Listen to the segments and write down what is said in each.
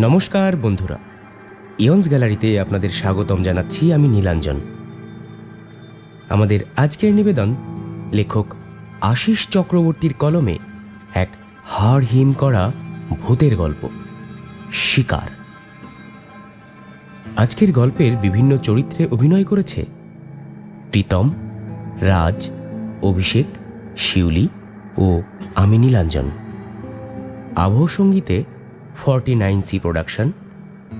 নমস্কার বন্ধুরা, ইয়ন্স গ্যালারিতে আপনাদের স্বাগতম জানাচ্ছি। আমি নীলাঞ্জন। আমাদের আজকের নিবেদন লেখক আশিস চক্রবর্তীর কলমে এক হাড় হিম করা ভূতের গল্প, শিকার। আজকের গল্পের বিভিন্ন চরিত্রে অভিনয় করেছে প্রীতম, রাজ, অভিষেক, শিউলি ও আমি নীলাঞ্জন। আবহ সঙ্গীতে 49C প্রোডাকশন,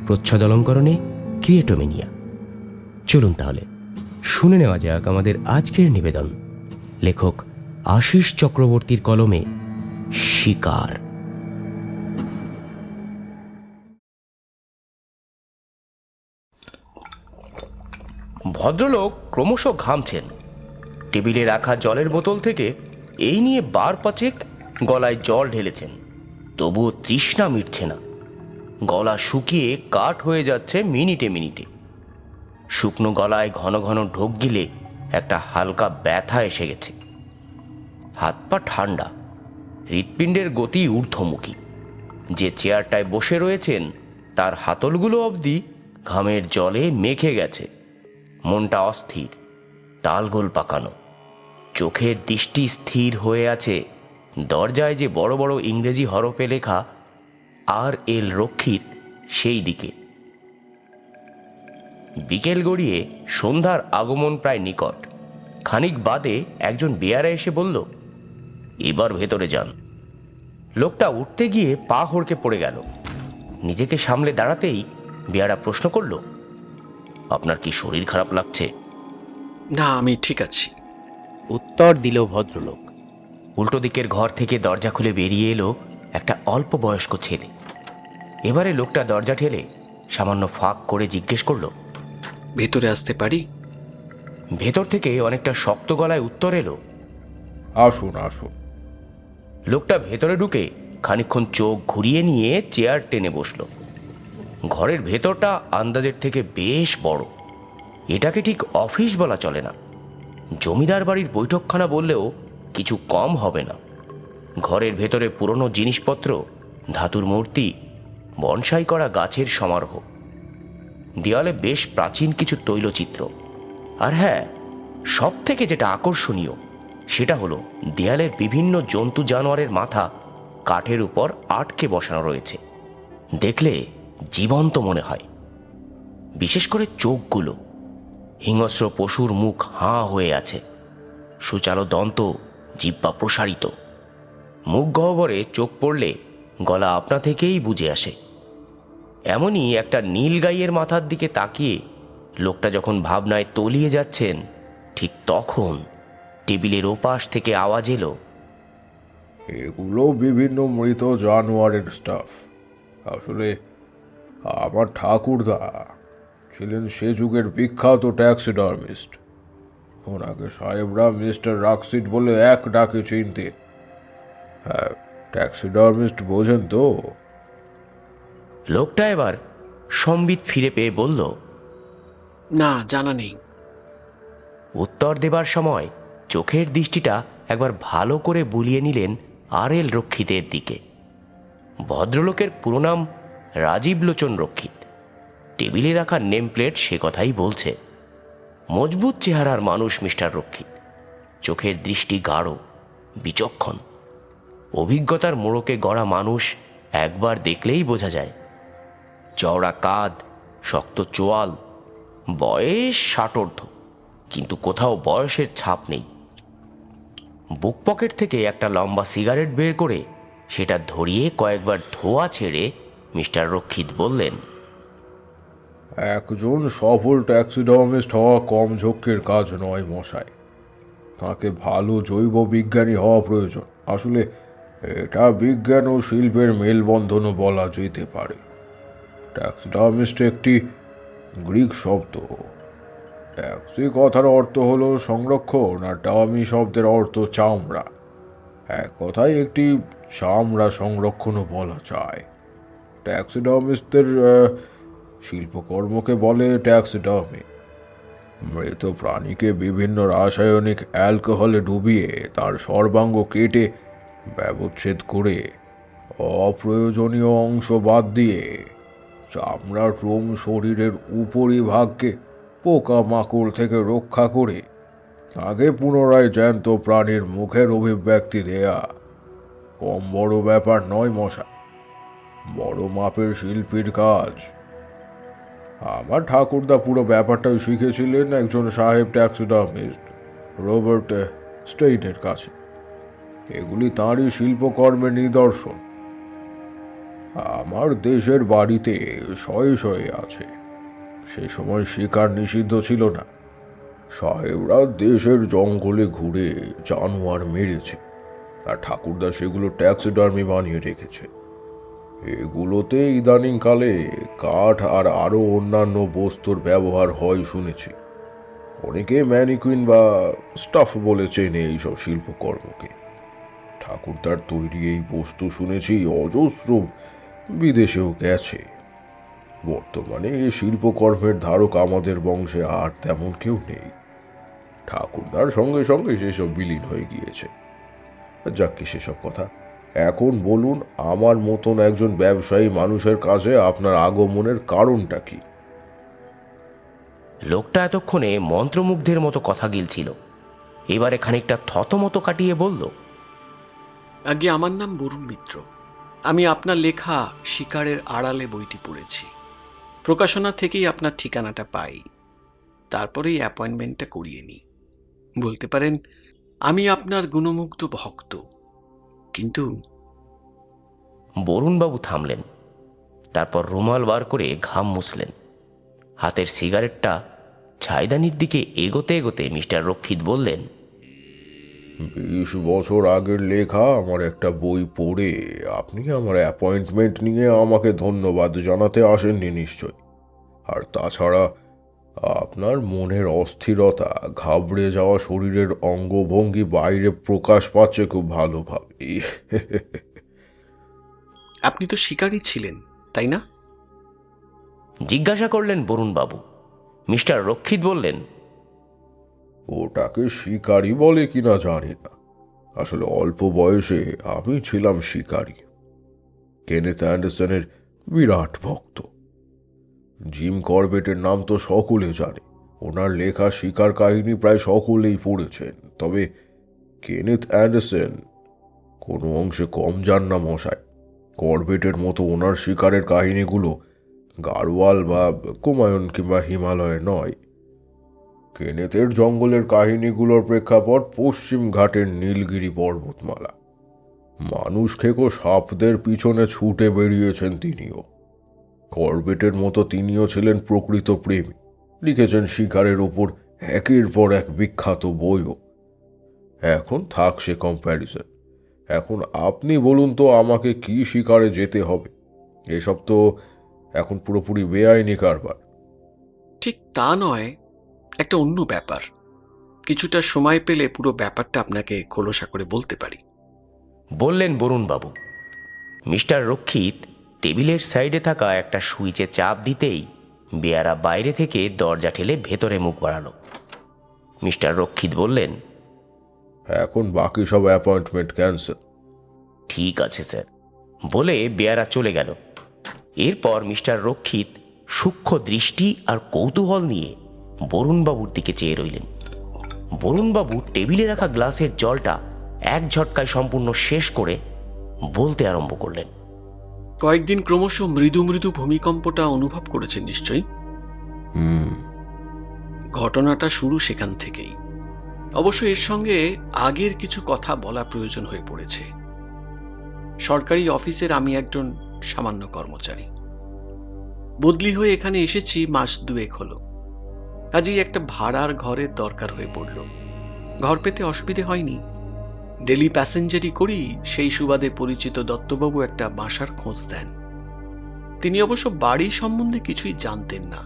প্রচ্ছদলঙ্করণে ক্রিয়েটোমেনিয়া। চলুন তাহলে শুনে নেওয়া যাক আমাদের আজকের নিবেদন লেখক আশিস চক্রবর্তীর কলমে, শিকার। ভদ্রলোক ক্রমশ ঘামছেন। টেবিলে রাখা জলের বোতল থেকে এই নিয়ে বার পাঁচেক গলায় জল ঢেলেছেন, তবুও তৃষ্ণা মিটছে না। গলা শুকিয়ে কাঠ হয়ে যাচ্ছে মিনিটে মিনিটে। শুকনো গলায় ঘন ঘন ঢোক গিলে একটা হালকা ব্যথা এসে গেছে। হাত পা ঠান্ডা, হৃৎপিণ্ডের গতি ঊর্ধ্বমুখী। যে চেয়ারটায় বসে রয়েছেন তার হাতলগুলো অবধি ঘামের জলে মেখে গেছে। মনটা অস্থির, তালগোল পাকানো। চোখের দৃষ্টি স্থির হয়ে আছে দরজায় যে বড় বড় ইংরেজি হরফে লেখা আর.এল. রক্ষিত সেই দিকে। বিকেল গড়িয়ে সন্ধ্যার আগমন প্রায় নিকট। খানিক বাদে একজন বেয়ারা এসে বলল, এবার ভেতরে যান। লোকটা উঠতে গিয়ে পা হড়কে পড়ে গেল। নিজেকে সামলে দাঁড়াতেই বেয়ারা প্রশ্ন করল, আপনার কি শরীর খারাপ লাগছে? না, আমি ঠিক আছি, উত্তর দিল ভদ্রলোক। উল্টো দিকের ঘর থেকে দরজা খুলে বেরিয়ে এলো একটা অল্প বয়স্ক ছেলে। এবারে লোকটা দরজা ঠেলে সামান্য ফাঁক করে জিজ্ঞেস করল, ভেতরে আসতে পারি? ভেতর থেকে অনেকটা শক্ত গলায় উত্তর এলো, আসুন আসুন। লোকটা ভেতরে ঢুকে খানিকক্ষণ চোখ ঘুরিয়ে নিয়ে চেয়ার টেনে বসল। ঘরের ভেতরটা আন্দাজের থেকে বেশ বড়। এটাকে ঠিক অফিস বলা চলে না, জমিদার বাড়ির বৈঠকখানা বললেও কিছু কম হবে না। ঘরের ভেতরে পুরনো জিনিসপত্র, ধাতুর মূর্তি, বনসাই করা গাছের সমারোহ। দেওয়ালে বেশ প্রাচীন কিছু তৈলচিত্র। আর হ্যাঁ, সব থেকে যেটা আকর্ষণীয় সেটা হলো দেয়ালের বিভিন্ন জন্তু জানোয়ারের মাথা কাঠের উপর আটকে বসানো রয়েছে। দেখলে জীবন্ত মনে হয়। বিশেষ করে চোখগুলো। হিংস্র পশুর মুখ হাঁ হয়ে আছে, সুচালো দন্ত, জিহ্বা প্রসারিত। মুখ গহ্বরে চোখ পড়লে গলা আপনা থেকেই বুঝে আসে। এমনই একটা নীল গাইয়ের মাথার দিকে তাকিয়ে লোকটা যখন ভাবনায় তলিয়ে যাচ্ছেন, ঠিক তখন টেবিলের ওপাশ থেকে আওয়াজ এলো, এগুলো বিভিন্ন মৃত জানোয়ারের স্টাফ। আসলে আমার ঠাকুরদা ছিলেন সে যুগের বিখ্যাত ট্যাক্সিডার্মিস্ট। ওনাকে সাহেবরা মিস্টার রাক্সিট বলে এক ডাকে চিনতেন। হ্যাঁ, ট্যাক্সিডার্মিস্ট বোঝেন তো? লোকটা এবার সম্বিত ফিরে পেয়ে বলল, না, জানা নেই। উত্তর দেবার সময় চোখের দৃষ্টিটা একবার ভালো করে বুলিয়ে নিলেন আর.এল. রক্ষিতের দিকে। ভদ্রলোকের পুরো নাম রাজীব লোচন রক্ষিত। টেবিলে রাখা নেম প্লেট সে কথাই বলছে। মজবুত চেহারার মানুষ মিস্টার রক্ষিত। চোখের দৃষ্টি গাঢ়, বিচক্ষণ। অভিজ্ঞতার মোড়কে গড়া মানুষ একবার দেখলেই বোঝা যায়। চওড়া কাঁধ, শক্ত চোয়াল, বয়স 60 কিন্তু কোথাও বয়সের ছাপ নেই। বুক পকেট থেকে একটা লম্বা সিগারেট বের করে সেটা ধরিয়ে কয়েকবার ধোঁয়া ছেড়ে মিস্টার রক্ষিত বললেন, একজন সফল ট্যাক্সিডার্মিস্ট হওয়া কম ঝক্কির কাজ নয় মশাই। তাকে ভালো জৈব বিজ্ঞানী হওয়া প্রয়োজন। আসলে এটা বিজ্ঞান ও শিল্পের মেলবন্ধনও বলা যেতে পারে। ট্যাক্সিডার্মিস্ট একটি গ্রিক শব্দ। ট্যাক্সি কথার অর্থ হলো সংরক্ষণ, আর ডার্মি শব্দের অর্থ চামড়া। এক কথায় একটি চামড়া সংরক্ষণও বলা যায়। ট্যাক্সিডার্মিস্টদের শিল্পকর্মকে বলে ট্যাক্সিডার্মি। মৃত প্রাণীকে বিভিন্ন রাসায়নিক অ্যালকোহলে ডুবিয়ে তার সর্বাঙ্গ কেটে ব্যবচ্ছেদ করে অপ্রয়োজনীয় অংশ বাদ দিয়ে চামড়ার রোম শরীরের উপরিভাগকে পোকামাকড় থেকে রক্ষা করে তাকে পুনরায় জ্যান্ত প্রাণীর মুখের অভিব্যক্তি দেয়া কম বড় ব্যাপার নয় মশাই, বড় মাপের শিল্পীর কাজ। আমার ঠাকুরদা পুরো ব্যাপারটাই শিখেছিলেন একজন সাহেব ট্যাক্সিডার্মিস্ট রবার্ট স্টেইনের কাছে। এগুলি তাঁরই শিল্পকর্মের নিদর্শন। আমার দেশের বাড়িতে শয়ে শয়ে আছে। সে সময় শিকার নিষিদ্ধ ছিল না। সাহেবরা দেশের জঙ্গলে ঘুরে জানোয়ার মেরেছে, আর ঠাকুরদা সেগুলো ট্যাক্সিডার্মি বানিয়ে রেখেছে। এগুলোতে ইদানিংকালে কাঠ আর আরও অন্যান্য বস্তুর ব্যবহার হয় শুনেছি। অনেকে ম্যানিকুইন বা স্টাফ বলে চেনে এইসব শিল্পকর্মকে। ঠাকুরদার তৈরি এই বস্তু শুনেছি অজস্র বিদেশেও গেছে। বর্তমানে এই শিল্পকর্মের ধারক আমাদের বংশে আর তেমন কেউ নেই। ঠাকুরদার সঙ্গে সঙ্গে সেসব বিলীন হয়ে গিয়েছে। যাক কি সেসব কথা, এখন বলুন আমার মতন একজন ব্যবসায়ী মানুষের কাছে আপনার আগমনের কারণটা কি? লোকটা এতক্ষণে মন্ত্রমুগ্ধের মতো কথা গিলছিল, এবারে খানিকটা থতমত কাটিয়ে বলল, আগে আমার নাম বরুণ মিত্র। আমি আপনার লেখা শিকারের আড়ালে বইটি পড়েছি। প্রকাশনা থেকেই আপনার ঠিকানাটা পাই, তারপরেই অ্যাপয়েন্টমেন্টটা করিয়ে নিই। বলতে পারেন আমি আপনার গুণমুগ্ধ ভক্ত। কিন্তু বরুণবাবু থামলেন, তারপর রুমাল বার করে ঘাম মুছলেন। হাতের সিগারেটটা ছাইদানির দিকে এগোতে এগোতে মিস্টার রক্ষিত বললেন, 20 বছর আগের লেখা আমার একটা বই পড়ে আপনি আমার অ্যাপয়েন্টমেন্ট নিয়ে আমাকে ধন্যবাদ জানাতে আসেননি নিশ্চয়। আর তাছাড়া আপনার মনের অস্থিরতা, ঘাবড়ে যাওয়া শরীরের অঙ্গভঙ্গি বাইরে প্রকাশ পাচ্ছে খুব ভালোভাবে। আপনি তো শিকারী ছিলেন, তাই না? জিজ্ঞাসা করলেন বরুণবাবু। মিস্টার রক্ষিত বললেন, ওটাকে শিকারি বলে কিনা জানি না, আসলে অল্প বয়সে আমি ছিলাম শিকারী। কেনেথ অ্যান্ডারসনের বিরাট ভক্ত। জিম করবেটের নাম তো সকলে জানে, ওনার লেখা শিকার কাহিনী প্রায় সকলেই পড়েছেন। তবে কেনেথ অ্যান্ডারসন কোনো অংশে কম যান না মশাই। করবেটের মতো ওনার শিকারের কাহিনীগুলো গাড়োয়াল বা কুমায়ুন কিংবা হিমালয়ে নয়। কেনেথের জঙ্গলের কাহিনীগুলোর প্রেক্ষাপট পশ্চিম ঘাটের নীলগিরি পর্বতমালা। মানুষ খেকো সাপদের পিছনে ছুটে বেরিয়েছেন তিনিও। করবেটের মতো তিনিও ছিলেন প্রকৃত প্রেমী, লিখেছেন শিকারের ওপর একের পর এক বিখ্যাত বইও। এখন থাক সে কম্প্যারিজন। এখন আপনি বলুন তো আমাকে কি শিকারে যেতে হবে? এসব তো এখন পুরোপুরি বেআইনি কারবার। ঠিক তা নয়, একটা অন্য ব্যাপার। কিছুটা সময় পেলে পুরো ব্যাপারটা আপনাকে খোলসা করে বলতে পারি। বললেন বরুণবাবু। মিস্টার রক্ষিত টেবিলের সাইডে থাকা একটা সুইচে চাপ দিতেই বেয়ারা বাইরে থেকে দরজা ঠেলে ভেতরে মুখ বাড়ালো। মিস্টার রক্ষিত বললেন, এখন বাকি সব অ্যাপয়েন্টমেন্ট ক্যান্সেল। ঠিক আছে স্যার, বলে বেয়ারা চলে গেল। এরপর মিস্টার রক্ষিত সূক্ষ্ম দৃষ্টি আর কৌতূহল নিয়ে বরুণবাবুর দিকে চেয়ে রইলেন। বরুণবাবু টেবিলে রাখা গ্লাসের জলটা এক ঝটকায় সম্পূর্ণ শেষ করে বলতে আরম্ভ করলেন, কয়েকদিন ক্রমশ মৃদু মৃদু ভূমিকম্পটা অনুভব করেছেন নিশ্চয়ই। ঘটনাটা শুরু সেখান থেকেই। অবশ্য এর সঙ্গে আগের কিছু কথা বলা প্রয়োজন হয়ে পড়েছে। সরকারি অফিসের আমি একজন সামান্য কর্মচারী। বদলি হয়ে এখানে এসেছি মাস 2 হলো। কাজেই একটা ভাড়ার ঘরের দরকার হয়ে পড়ল। ঘর পেতে অসুবিধে হয়নি, ডেলি প্যাসেঞ্জারই করি। সেই সুবাদে পরিচিত দত্তবাবু একটা বাসার খোঁজ দেন। তিনি অবশ্য বাড়ি সম্বন্ধে কিছুই জানতেন না।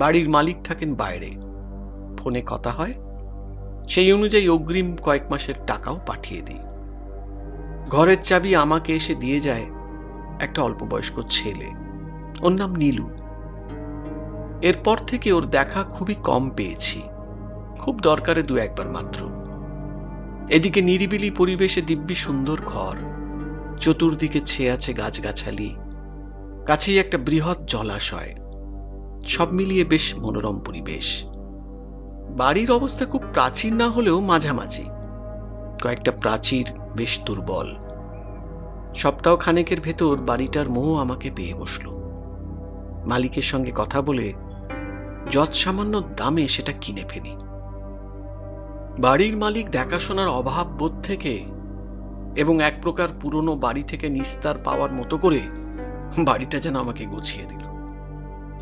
বাড়ির মালিক থাকেন বাইরে, ফোনে কথা হয়, সেই অনুযায়ী অগ্রিম কয়েক মাসের টাকাও পাঠিয়ে দিই। ঘরের চাবি আমাকে এসে দিয়ে যায় একটা অল্প বয়স্ক ছেলে, ওর নাম নীলু। এরপর থেকে ওর দেখা খুবই কম পেয়েছি, খুব দরকারে 2-1 মাত্র। এদিকে নিরিবিলি পরিবেশে দিব্যি সুন্দর ঘর, চতুর্দিকে ছেয়ে আছে গাছগাছালি। কাছেই একটা বৃহৎ জলাশয়। সব মিলিয়ে বেশ মনোরম পরিবেশ। বাড়ির অবস্থা খুব প্রাচীন না হলেও মাঝামাঝি। কয়েকটা প্রাচীর বেশ দুর্বল। সপ্তাহ খানেকের ভেতর বাড়িটার মোহ আমাকে পেয়ে বসল। মালিকের সঙ্গে কথা বলে যৎসামান্য দামে সেটা কিনে ফেলি। বাড়ির মালিক দেখাশোনার অভাব বোধ থেকে এবং এক প্রকার পুরনো বাড়ি থেকে নিস্তার পাওয়ার মতো করে বাড়িটা যেন আমাকে গুছিয়ে দিল।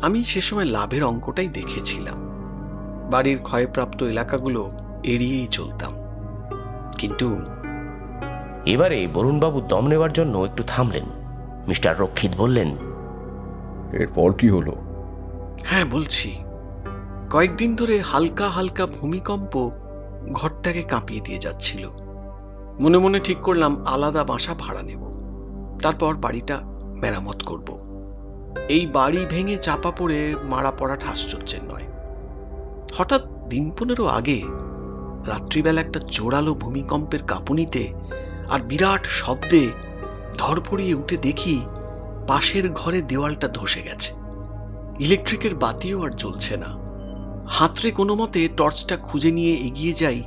আমি সে সময় লাভের অঙ্কটাই দেখেছিলাম। বাড়ির ক্ষয়প্রাপ্ত এলাকাগুলো এড়িয়েই চলতাম। কিন্তু এবারে বরুণবাবু দম নেবার জন্য একটু থামলেন। মিস্টার রক্ষিত বললেন, এরপর কি হলো? হ্যাঁ, বলছি। কয়েকদিন ধরে হালকা হালকা ভূমিকম্প ঘরটাকে কাঁপিয়ে দিয়ে যাচ্ছিল। মনে মনে ঠিক করলাম আলাদা বাসা ভাড়া নেব, তারপর বাড়িটা মেরামত করব। এই বাড়ি ভেঙে চাপা পড়ে মারা পড়াটা আশ্চর্যের নয়। হঠাৎ দিন 15 আগে রাত্রিবেলা একটা জোরালো ভূমিকম্পের কাঁপুনিতে আর বিরাট শব্দে ধরফড়িয়ে উঠে দেখি পাশের ঘরে দেওয়ালটা ধসে গেছে। ইলেকট্রিকের বাতিও আর জ্বলছে না। হাতড়ে কোনো মতে টর্চটা খুঁজে নিয়ে এগিয়ে যাই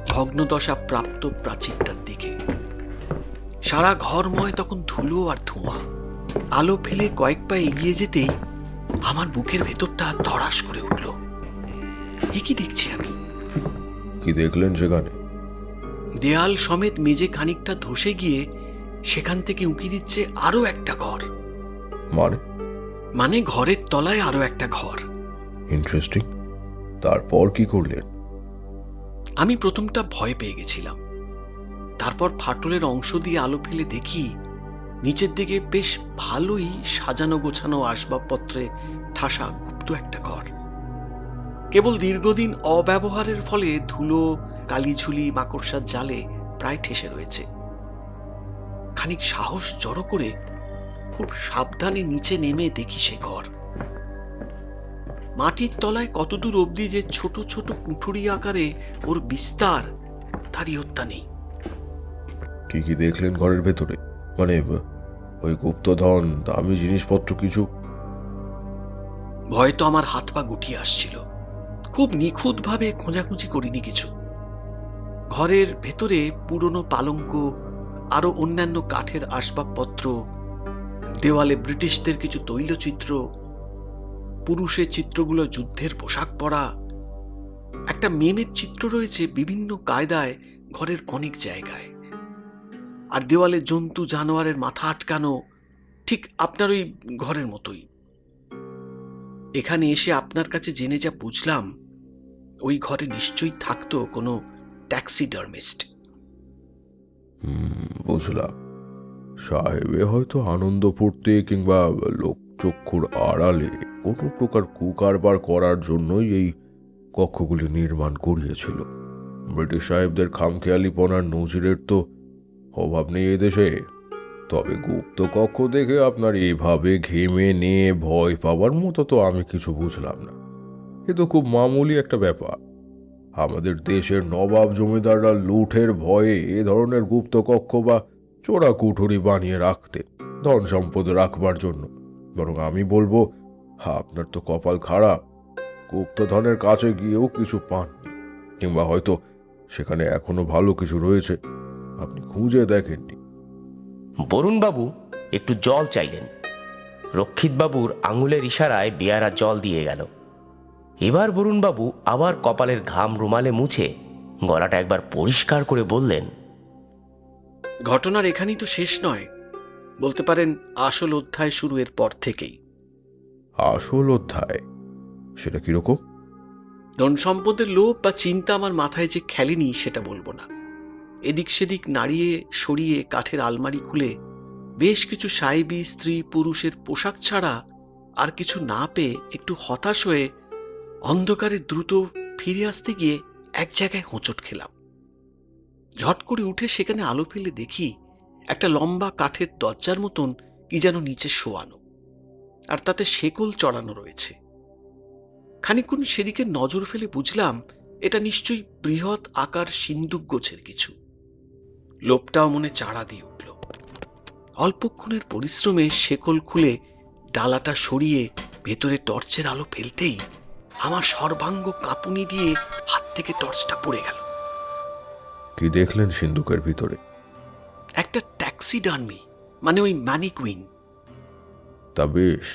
ভগ্নদশা প্রাপ্ত প্রাচীরটার দিকে। সারা ঘরময় তখন ধুলো আর ধোঁয়া। আলো ফেলে কয়েক পা এগিয়ে যেতেই আমার বুকের ভেতরটা ধড়াস করে উঠল। এ কি দেখছি আমি? কি দেখলেন সেখানে? দেয়াল সমেত মেঝে খানিকটা ধসে গিয়ে সেখান থেকে উঁকি দিচ্ছে আরো একটা ঘর। মানে ঘরের তলায় আরো একটা ঘর। ইন্টারেস্টিং। তারপর কি করলেন? আমি প্রথমটা ভয় পেয়ে গেছিলাম। তারপর ফাটলের অংশ দিয়ে আলো ফেলে দেখি নিচের দিকে বেশ ভালোই সাজানো গোছানো আসবাবপত্রে ঠাসা গুপ্ত একটা ঘর। কেবল দীর্ঘদিন অব্যবহারের ফলে ধুলো, কালিঝুলি, মাকড়সার জালে প্রায় ঠেসে রয়েছে। খানিক সাহস জড়ো করে খুব সাবধানে নিচে নেমে দেখি সে ঘর। মাটির তলায় কতদূর অবধি যে ছোট ছোট কুঠুরি আকারে ওর বিস্তার, তার ইয়ত্তা নেই। কি কি দেখলেন ঘরের ভেতরে? মানে ওই গুপ্তধন, দামি জিনিসপত্র কিছু? ভয় তো আমার হাত পা গুটিয়ে আসছিল। খুব নিখুঁতভাবে খোঁজাখুঁজি করিনি কিছু। ঘরের ভেতরে পুরনো পালঙ্ক, আরো অন্যান্য কাঠের আসবাবপত্র, দেওয়ালে ব্রিটিশদের কিছু তৈলচিত্র, পুরুষের চিত্রগুলো যুদ্ধের পোশাক পরা, একটা মেমের চিত্র রয়েছে বিভিন্ন কায়দায় ঘরের অনেক জায়গায়, আর দেওয়ালে জন্তু জানোয়ারের মাথা আটকানো, ঠিক আপনার ওই ঘরের মতোই। এখানে এসে আপনার কাছে জেনে যা বুঝলাম, ওই ঘরে নিশ্চয়ই থাকতো কোনো ট্যাক্সিডার্মিস্ট। বুঝলাম। সাহেবে হয়তো আনন্দ ফুর্তি কিংবা লোকচক্ষুর আড়ালে কোনো প্রকার কুকারবার করার জন্যই এই কক্ষগুলি নির্মাণ করিয়েছিল। ব্রিটিশ সাহেবদের খামখেয়ালিপনার নজিরের তো অভাব নেই এদেশে। তবে গুপ্ত কক্ষ দেখে আপনার এভাবে ঘেমে নিয়ে ভয় পাওয়ার মতো তো আমি কিছু বুঝলাম না। এ তো খুব মামুলি একটা ব্যাপার। আমাদের দেশের নবাব জমিদাররা লুঠের ভয়ে এ ধরনের গুপ্ত কক্ষ বা চোরা কুঠুরি বানিয়ে রাখতেন ধন সম্পদ রাখবার জন্য। বরং আমি বলবো, আপনার তো কপাল খারাপ, গুপ্তধনের কাছে গিয়েও কিছু পাননি, কিংবা হয়তো সেখানে এখনো ভালো কিছু রয়েছে, আপনি খুঁজে দেখেননি। বরুণবাবু একটু জল চাইলেন। রক্ষিতবাবুর আঙুলের ইশারায় বেয়ারা জল দিয়ে গেল। এবার বরুণবাবু আবার কপালের ঘাম রুমালে মুছে গলাটা একবার পরিষ্কার করে বললেন, ঘটনার এখানেই তো শেষ নয়, বলতে পারেন আসল অধ্যায় শুরু এর পর থেকেই। আসল অধ্যায়? সেটা কিরকম? ধন সম্পদের লোভ বা চিন্তা আমার মাথায় যে খেলেনি সেটা বলবো না। এদিক সেদিক নাড়িয়ে সরিয়ে কাঠের আলমারি খুলে বেশ কিছু সাহেবী স্ত্রী পুরুষের পোশাক ছাড়া আর কিছু না পেয়ে একটু হতাশ হয়ে অন্ধকারে দ্রুত ফিরে আসতে গিয়ে এক জায়গায় হোঁচট খেলাম। ঝট করে উঠে সেখানে আলো ফেলে দেখি একটা লম্বা কাঠের দরজার মতন কি যেন নিচে শোয়ানো, আর তাতে শেকল চড়ানো রয়েছে। খানিকক্ষণ সেদিকে নজর ফেলে বুঝলাম এটা নিশ্চয়ই বৃহৎ আকার সিন্দুক গোছের কিছু। লোভটাও মনে চাড়া দিয়ে উঠল। অল্পক্ষণের পরিশ্রমে শেকল খুলে ডালাটা সরিয়ে ভেতরে টর্চের আলো ফেলতেই আমার সর্বাঙ্গ কাঁপুনি দিয়ে হাত থেকে টর্চটা পড়ে গেল। কি দেখলেন সিন্ধুকের ভিতরে? একটা ট্যাক্সিডার্মি, মানে ওই ম্যানিকুইন। তা বেশ,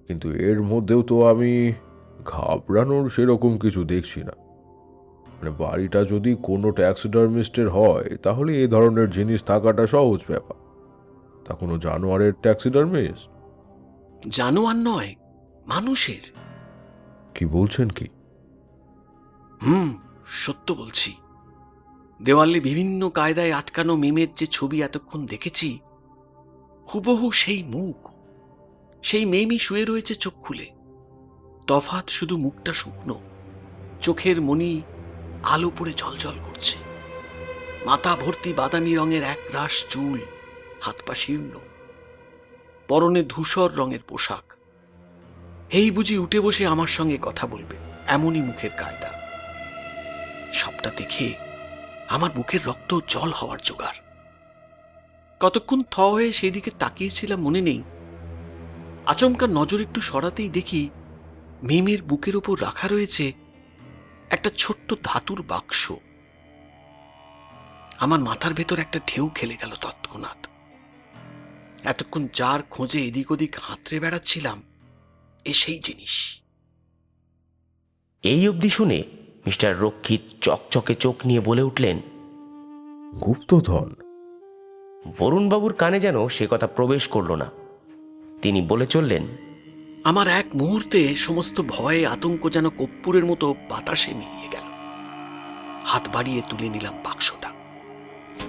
কিন্তু এর মধ্যেও তো আমি ঘাবড়ানোর সেরকম কিছু দেখছি না। মানে বাড়িটা যদি কোনো ট্যাক্সিডার্মিস্টের হয় তাহলে এই ধরনের জিনিস থাকাটা সহজ ব্যাপার। তা কোনো জানোয়ারের ট্যাক্সিডার্মিস্ট? জানোয়ার নয়, মানুষের। কি বলছেন কি? সত্য বলছি। দেওয়ালে বিভিন্ন কায়দায় আটকানো মিমের যে ছবি এতক্ষণ দেখেছি, হুবহু সেই মুখ। সেই মেমই শুয়ে রয়েছে চোখ খুলে। তফাৎ শুধু মুখটা শুকনো, চোখের মণি আলো পড়ে ঝলঝল করছে। মাথা ভর্তি বাদামি রঙের এক রাশ চুল, হাত পা শীর্ণ, পরনে ধূসর রঙের পোশাক। এই বুঝি উঠে বসে আমার সঙ্গে কথা বলবে, এমনই মুখের কায়দা। সবটা দেখে আমার বুকের রক্ত জল হওয়ার জোগাড়। কতক্ষণ থ হয়ে সেদিকে তাকিয়েছিলাম মনে নেই। আচমকা নজর একটু সরাতেই দেখি মিমের বুকের উপর রাখা রয়েছে একটা ছোট্ট ধাতুর বাক্স। আমার মাথার ভেতর একটা ঢেউ খেলে গেল তৎক্ষণাৎ। এতক্ষণ যার খোঁজে এদিক ওদিক হাতড়ে বেড়াচ্ছিলাম, এ সেই জিনিস। এই অবধি শুনে মিস্টার রক্ষিত চকচকে চোখ নিয়ে বলে উঠলেন, গুপ্তধন? বরুণবাবুর কানে যেন সে কথা প্রবেশ করল না। তিনি বলে চললেন, আমার এক মুহূর্তে সমস্ত ভয়ে আতঙ্ক যেন কর্পূরের মতো বাতাসে মিলিয়ে গেল। হাত বাড়িয়ে তুলে নিলাম বাক্সটা।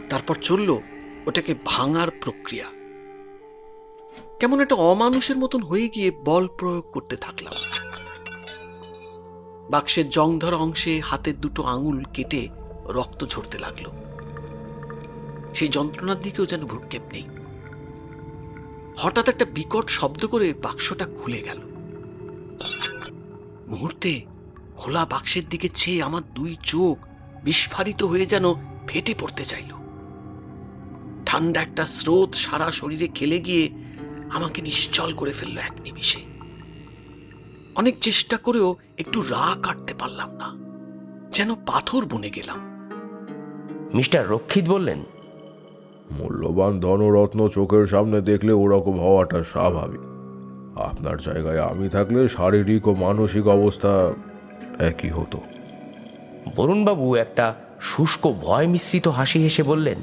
তারপর চলল ওটাকে ভাঙার প্রক্রিয়া। কেমন একটা অমানুষের মতন হয়ে গিয়ে বল প্রয়োগ করতে থাকলাম। বাক্সের জং ধরা অংশে হাতের দুটো আঙুল কেটে রক্ত ঝরতে লাগলো। সেই যন্ত্রণার দিকেও যেন ভ্রুক্ষেপ নেই। হঠাৎ একটা বিকট শব্দ করে বাক্সটা খুলে গেল। মুহূর্তে খোলা বাক্সের দিকে চেয়ে আমার দুই চোখ বিস্ফারিত হয়ে যেন ফেটে পড়তে চাইল। ঠান্ডা একটা স্রোত সারা শরীরে খেলে গিয়ে আমাকে নিশ্চল করে ফেলল এক নিমিষে। অনেক চেষ্টা করেও একটু রাগ কাটতে পারলাম না, যেন পাথর বনে গেলাম। মিস্টার রক্ষিত বললেন, মূল্যবান ধনরত্ন চোখের সামনে দেখলে ওরকম হওয়াটা স্বাভাবিক। আপনার জায়গায় আমি থাকলে শারীরিক ও মানসিক অবস্থা একই হতো। বরুণবাবু একটা শুষ্ক ভয় মিশ্রিত হাসি হেসে বললেন,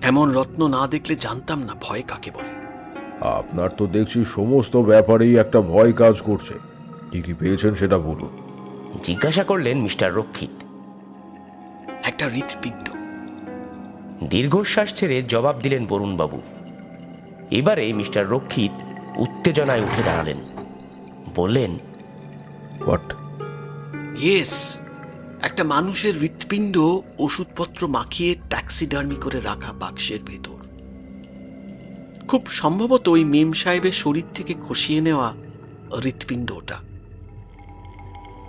এমন রত্ন না দেখলে জানতাম না ভয় কাকে বলে। আপনার তো দেখছি সমস্ত ব্যাপারেই একটা ভয় কাজ করছে। কি কি পেয়েছেন সেটা বলুন। জিজ্ঞাসা করলেন মিস্টার রক্ষিত। একটা হৃৎপিণ্ড। দীর্ঘশ্বাস ছেড়ে জবাব দিলেন বরুণবাবু। এবারে মিস্টার রক্ষিত উত্তেজনায় উঠে দাঁড়ালেন। বললেন, হোয়াট? ইয়েস, একটা মানুষের হৃৎপিণ্ড ওষুধপত্র মাখিয়ে ট্যাক্সিডার্মি করে রাখা বাক্সের ভেতর। খুব সম্ভবত ওই মেম সাহেবের শরীর থেকে খসিয়ে নেওয়া হৃৎপিণ্ড ওটা।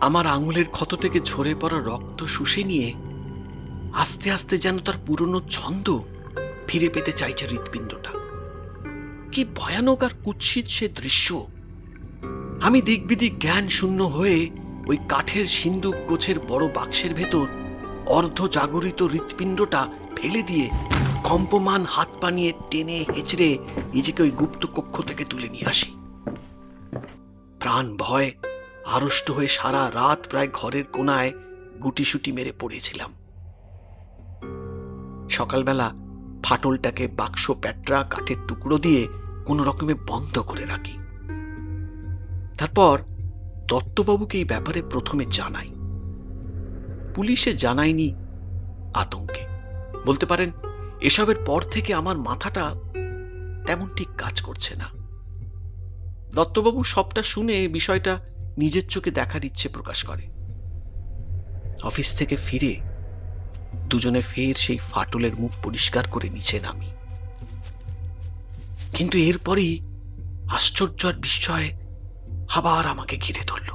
আমার আঙুলের ক্ষত থেকে ঝরে পড়া রক্ত শুষে নিয়ে আস্তে আস্তে যেন তার পুরনো ছন্দ ফিরে পেতে চাইছে হৃৎপিণ্ডটা। কি ভয়ানক আর কুৎসিত সে দৃশ্য! আমি দিকবিদিক জ্ঞান শূন্য হয়ে ওই কাঠের সিন্দুক গোছের বড় বাক্সের ভেতর অর্ধ জাগরিত হৃৎপিণ্ডটা ফেলে দিয়ে কম্পমান হাত পা নিয়ে টেনে হেঁচড়ে নিজেকে ওই গুপ্ত কক্ষ থেকে তুলে নিয়ে আসি। প্রাণ ভয় আড়ষ্ট হয়ে সারা রাত প্রায় ঘরের কোনায় গুটিসুটি মেরে পড়েছিলাম। সকালবেলা ফাটলটাকে বাক্স প্যাটরা কাঠের টুকরো দিয়ে কোনো রকমে বন্ধ করে রাখি। তারপর দত্তবাবুকে এই ব্যাপারে প্রথমে জানাই। পুলিশে জানাইনি আতঙ্কে। বলতে পারেন এসবের পর থেকে আমার মাথাটা তেমন ঠিক কাজ করছে না। দত্তবাবু সবটা শুনে বিষয়টা নিজের চোখে দেখার ইচ্ছে প্রকাশ করে। অফিস থেকে ফিরে দুজনে ফের সেই ফাটলের মুখ পরিষ্কার করে নিচে নামি। কিন্তু এরপরই আশ্চর্য আর বিস্ময় আবার আমাকে ঘিরে ধরল।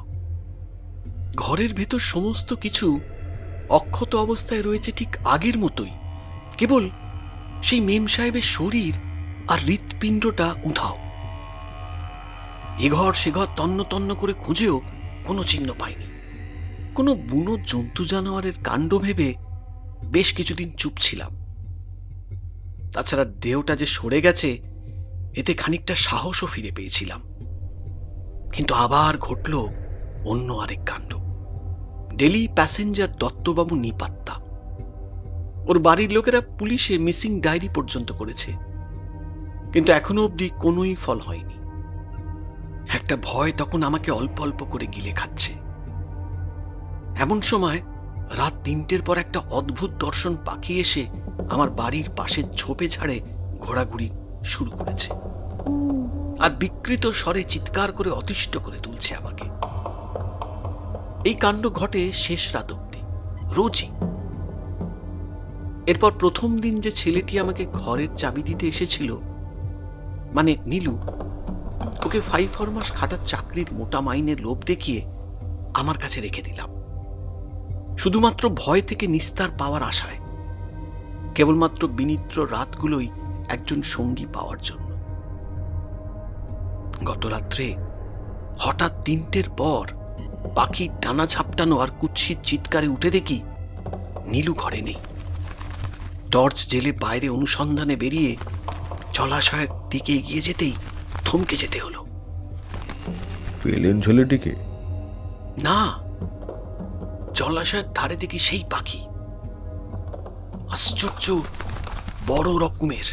ঘরের ভেতর সমস্ত কিছু অক্ষত অবস্থায় রয়েছে ঠিক আগের মতোই। কেবল সেই মেম সাহেবের শরীর আর হৃৎপিণ্ডটা উধাও। এঘর সেঘর তন্ন তন্ন করে খুঁজেও কোনো চিহ্ন পাইনি। কোনো বুনো জন্তু জানোয়ারের কাণ্ড ভেবে বেশ কিছুদিন চুপ ছিলাম। তাছাড়া দেহটা যে সরে গেছে এতে খানিকটা সাহসও ফিরে পেয়েছিলাম। কিন্তু আবার ঘটল অন্য আরেক কাণ্ড। Daily passenger দত্তবাবু নিপাত্তা। ওর বাড়ির লোকেরা পুলিশে মিসিং ডায়েরি পর্যন্ত করেছে, কিন্তু এখনো অবধি কোনোই ফল হয়নি। একটা ভয় তখন আমাকে অল্প অল্প করে গিলে খাচ্ছে। এমন সময় রাত 3টের পর একটা অদ্ভুত দর্শন পাখি এসে আমার বাড়ির পাশের ঝোপে ঝাড়ে ঘোরাঘুরি শুরু করেছে আর বিকৃত স্বরে চিৎকার করে অতিষ্ঠ করে তুলছে আমাকে। এই কাণ্ড ঘটে শেষ রাত অবধি, রোজই। এরপর প্রথম দিন যে ছেলেটি আমাকে ঘরের চাবি দিতে এসেছিল, মানে নীলু, ওকে 5 মাস খাটার চাকরির মোটা মাইনের লোভ দেখিয়ে আমার কাছে রেখে দিলাম, শুধুমাত্র ভয় থেকে নিস্তার পাওয়ার আশায়, কেবলমাত্র বিনিদ্র রাতগুলোই একজন সঙ্গী পাওয়ার জন্য। গত রাত্রে হঠাৎ 3টের পর পাখির ডানা ঝাপটানো আর কুৎসিত চিৎকারে উঠে দেখি নীলু ঘরে নেই। টর্চ জেলে বাইরে অনুসন্ধানে বেরিয়ে জলাশয়ের দিকে এগিয়ে যেতেই থমকে যেতে হলো। পেলেন ছেলেটিকে? না, জলাশয়ের ধারে দেখি সেই পাখি, আশ্চর্য বড় রকমের,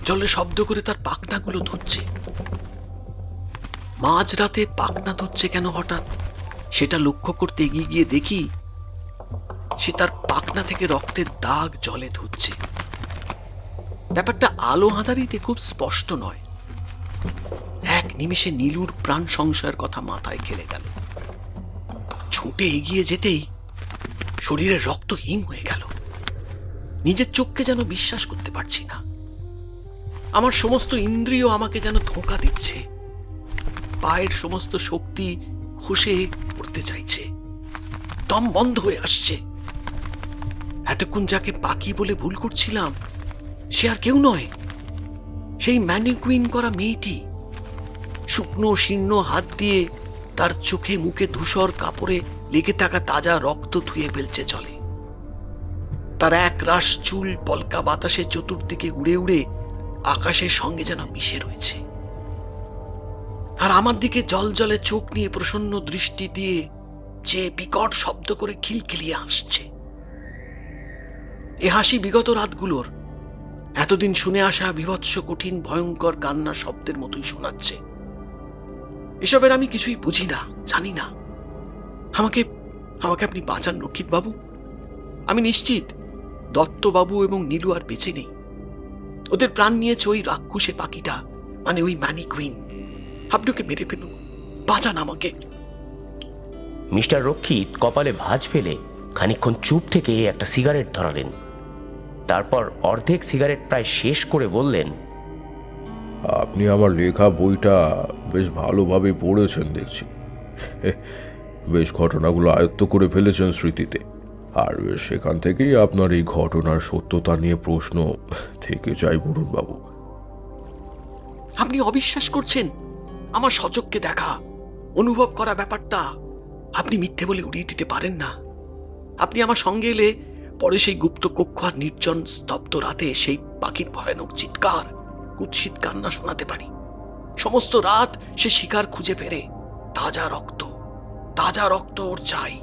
জলে শব্দ করে তার পাখনাগুলো ধুচ্ছে। মাঝরাতে পাখনা ধুচ্ছে কেন হঠাৎ সেটা লক্ষ্য করতে এগিয়ে গিয়ে দেখি সে তার পাখনা থেকে রক্তের দাগ জলে ধুচ্ছে। ব্যাপারটা আলো হাঁদারিতে খুব স্পষ্ট নয়। এক নিমেষে নীলুর প্রাণ সংশয়ের কথা মাথায় খেলে গেল। ছুটে এগিয়ে যেতেই শরীরে রক্ত হিম হয়ে গেল। নিজের চোখকে যেন বিশ্বাস করতে পারছি না। আমার সমস্ত ইন্দ্রিয় আমাকে যেন ধোঁকা দিচ্ছে। পায়ের সমস্ত শক্তি খসে পড়তে চাইছে, দম বন্ধ হয়ে আসছে। এতক্ষণ যাকে পাখি বলে ভুল করছিলাম সে আর কেউ নয়, সেই ম্যানিকুইন করা মেয়েটি। শুকনো শীর্ণ হাত দিয়ে তার চোখে মুখে ধূসর কাপড়ে লেগে থাকা তাজা রক্ত ধুয়ে ফেলছে জলে। তার এক রাশ চুল পলকা বাতাসে চতুর্দিকে উড়ে উড়ে আকাশের সঙ্গে যেন মিশে রয়েছে। আর আমার দিকে জল জলে চোখ নিয়ে প্রসন্ন দৃষ্টি দিয়ে যে বিকট শব্দ করে খিলখিলিয়ে হাসছে। এ হাসি বিগত রাতগুলোর এতদিন শুনে আসা বীভৎস কঠিন ভয়ঙ্কর কান্না শব্দের মতোই শোনাচ্ছে। এসবের আমি কিছুই বুঝি না, জানি না। আমাকে আমাকে আপনি বাঁচান রক্ষিত বাবু। আমি নিশ্চিত দত্তবাবু এবং নীলু আর বেঁচে নেই। ওদের প্রাণ নিয়েছে ওই রাক্ষসে পাখিটা, মানে ওই ম্যানিকুইন। আপনি ওকে মেরে ফেলুন, বাঁচান আমাকে। মিস্টার রক্ষিত কপালে ভাঁজ ফেলে খানিকক্ষণ চুপ থেকে একটা সিগারেট ধরালেন। তারপর অর্ধেক সিগারেট প্রায় শেষ করে বললেন, আপনি আমার লেখা বইটা বেশ ভালোভাবে পড়েছেন দেখছি। বেশ ঘটনাগুলো আয়ত্ত করে ফেলেছেন স্মৃতিতে, আর সেখান থেকেই আপনার এই ঘটনার সত্যতা নিয়ে প্রশ্ন থেকে যায় বরুণ বাবু। আপনি অবিশ্বাস করছেন আমার সচক্ষে দেখা অনুভব করা ব্যাপারটা। আপনি মিথ্যে বলে উড়িয়ে দিতে পারেন না। আপনি আমার সঙ্গে এলে পরে সেই গুপ্ত কক্ষ আর নির্জন স্তব্ধ রাতে সেই পাখির ভয়ানক চিৎকার, কুৎসিত কান্না শোনাতে পারি। সমস্ত রাত সে শিকার খুঁজে ফেরে। তাজা রক্ত ওর চাই।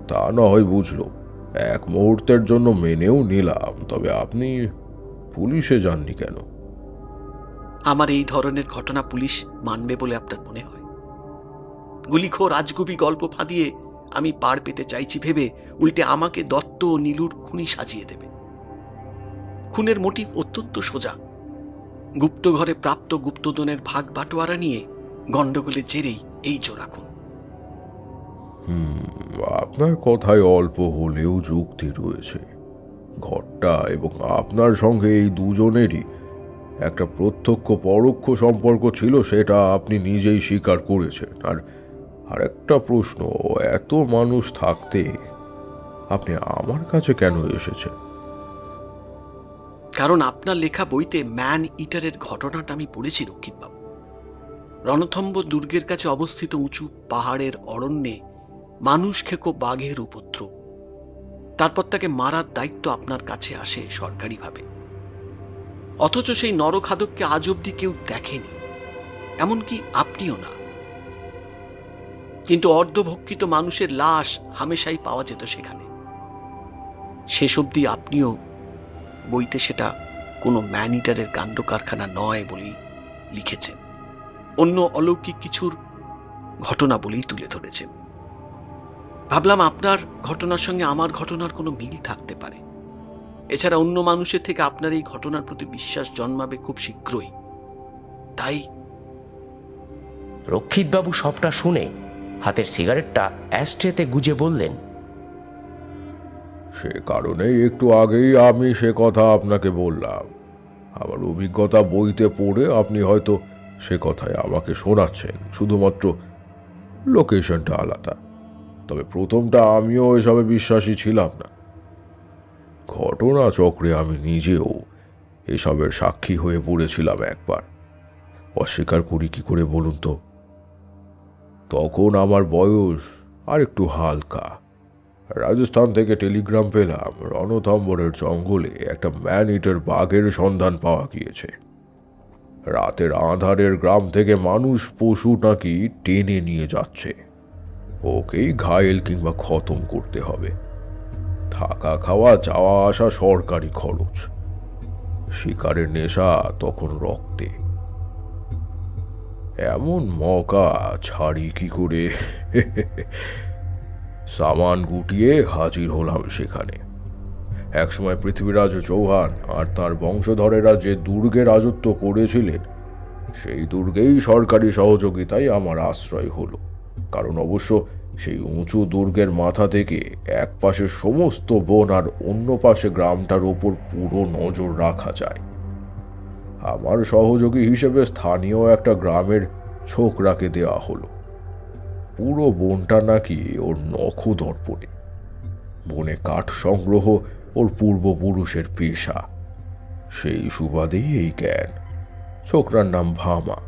তা না হয় বুঝলো, এক মুহূর্তের জন্য মেনেও নিলাম, তবে আপনি পুলিশে যাননি কেন? আমার এই ধরনের ঘটনা পুলিশ মানবে বলে আপনার মনে হয়? গুলিখোর রাজগুবি গল্প ফাঁদিয়ে আমি পার পেতে চাইছি ভেবে উল্টে আমাকে দত্ত ও নীলুর খুনি সাজিয়ে দেবে। খুনের মোটিভ অত্যন্ত সোজা। গুপ্ত ঘরে প্রাপ্ত গুপ্তধনের ভাগ বাটোয়ারা নিয়ে গন্ডগোলের জেরেই এই জোড়া খুন। আপনার কথায় অল্প হলেও যুক্তি রয়েছে। ঘরটা এবং আপনার সঙ্গে এই দুজনেরই একটা প্রত্যক্ষ পরোক্ষ সম্পর্ক ছিল, সেটা আপনি নিজেই স্বীকার করেছেন। আর একটা প্রশ্ন, এত মানুষ থাকতে আপনি আমার কাছে কেন এসেছেন? কারণ আপনার লেখা বইতে ম্যান ইটারের ঘটনাটা আমি পড়েছি রক্ষিতবাবু। রণথম্ব দুর্গের কাছে অবস্থিত উঁচু পাহাড়ের অরণ্যে মানুষ খেকো বাঘের উপদ্রব, তারপর তাকে মারার দায়িত্ব আপনার কাছে আসে সরকারিভাবে। অথচ সেই নরখাদককে আজ অব্দি কেউ দেখেনি, এমনকি আপনিও না। কিন্তু অর্ধভক্ষিত মানুষের লাশ হামেশাই পাওয়া যেত সেখানে। শেষ অবধি আপনিও বইতে সেটা কোনো ম্যান ইটারের কাণ্ড কারখানা নয় বলেই লিখেছেন, অন্য অলৌকিক কিছুর ঘটনা বলেই তুলে ধরেছেন। ভাবলাম আপনার ঘটনার সঙ্গে আমার ঘটনার কোনো মিল থাকতে পারে। এছাড়া অন্য মানুষের থেকে আপনার এই ঘটনার প্রতি বিশ্বাস জন্মাবে খুব শীঘ্রই। তাই রক্ষিতবাবু সবটা শুনে হাতের সিগারেটটা অ্যাস্ট্রেতে গুজে বললেন, সে কারণেই একটু আগেই আমি সে কথা আপনাকে বললাম। আমার অভিজ্ঞতা বইতে পড়ে আপনি হয়তো সে কথায় আমাকে শোনাচ্ছেন, শুধুমাত্র লোকেশনটা আলাদা। তবে প্রথমটা আমিও এসবে বিশ্বাসী ছিলাম না। ঘটনা চক্রে আমি নিজেও এসবের সাক্ষী হয়ে পড়েছিলাম একবার। অস্বীকার করি কি করে বলুন তো? তখন আমার বয়স আর একটু হালকা। রাজস্থান থেকে টেলিগ্রাম পেলাম রণথম্বরের জঙ্গলে একটা ম্যান ইটার বাঘের সন্ধান পাওয়া গিয়েছে। রাতের আঁধারের গ্রাম থেকে মানুষ পশু নাকি টেনে নিয়ে যাচ্ছে। ওকেই ঘায়েল কিংবা খতম করতে হবে। থাকা খাওয়া যাওয়া আসা সরকারি খরচ। শিকারের নেশা তখন রক্তে। এমন মকা ছাড়ি কি করে? সামান গুটিয়ে হাজির হলাম সেখানে। একসময় পৃথ্বীরাজ চৌহান আর তার বংশধরেরা যে দুর্গে রাজত্ব করেছিলেন, সেই দুর্গেই সরকারি সহযোগিতায় আমার আশ্রয় হলো। কারণ অবশ্য সেই উঁচু দুর্গের মাথা থেকে এক পাশে সমস্ত বন আর অন্য পাশে গ্রামটার ওপর পুরো নজর রাখা যায়। আমার সহযোগী হিসেবে স্থানীয় একটা গ্রামের ছোকরাকে দেওয়া হলো। পুরো বনটা নাকি ওর নখদর্পণে। বনে কাঠ সংগ্রহ ওর পূর্বপুরুষের পেশা। সেই সুবাদেই এই জ্ঞান। ছোকরার নাম ভামা।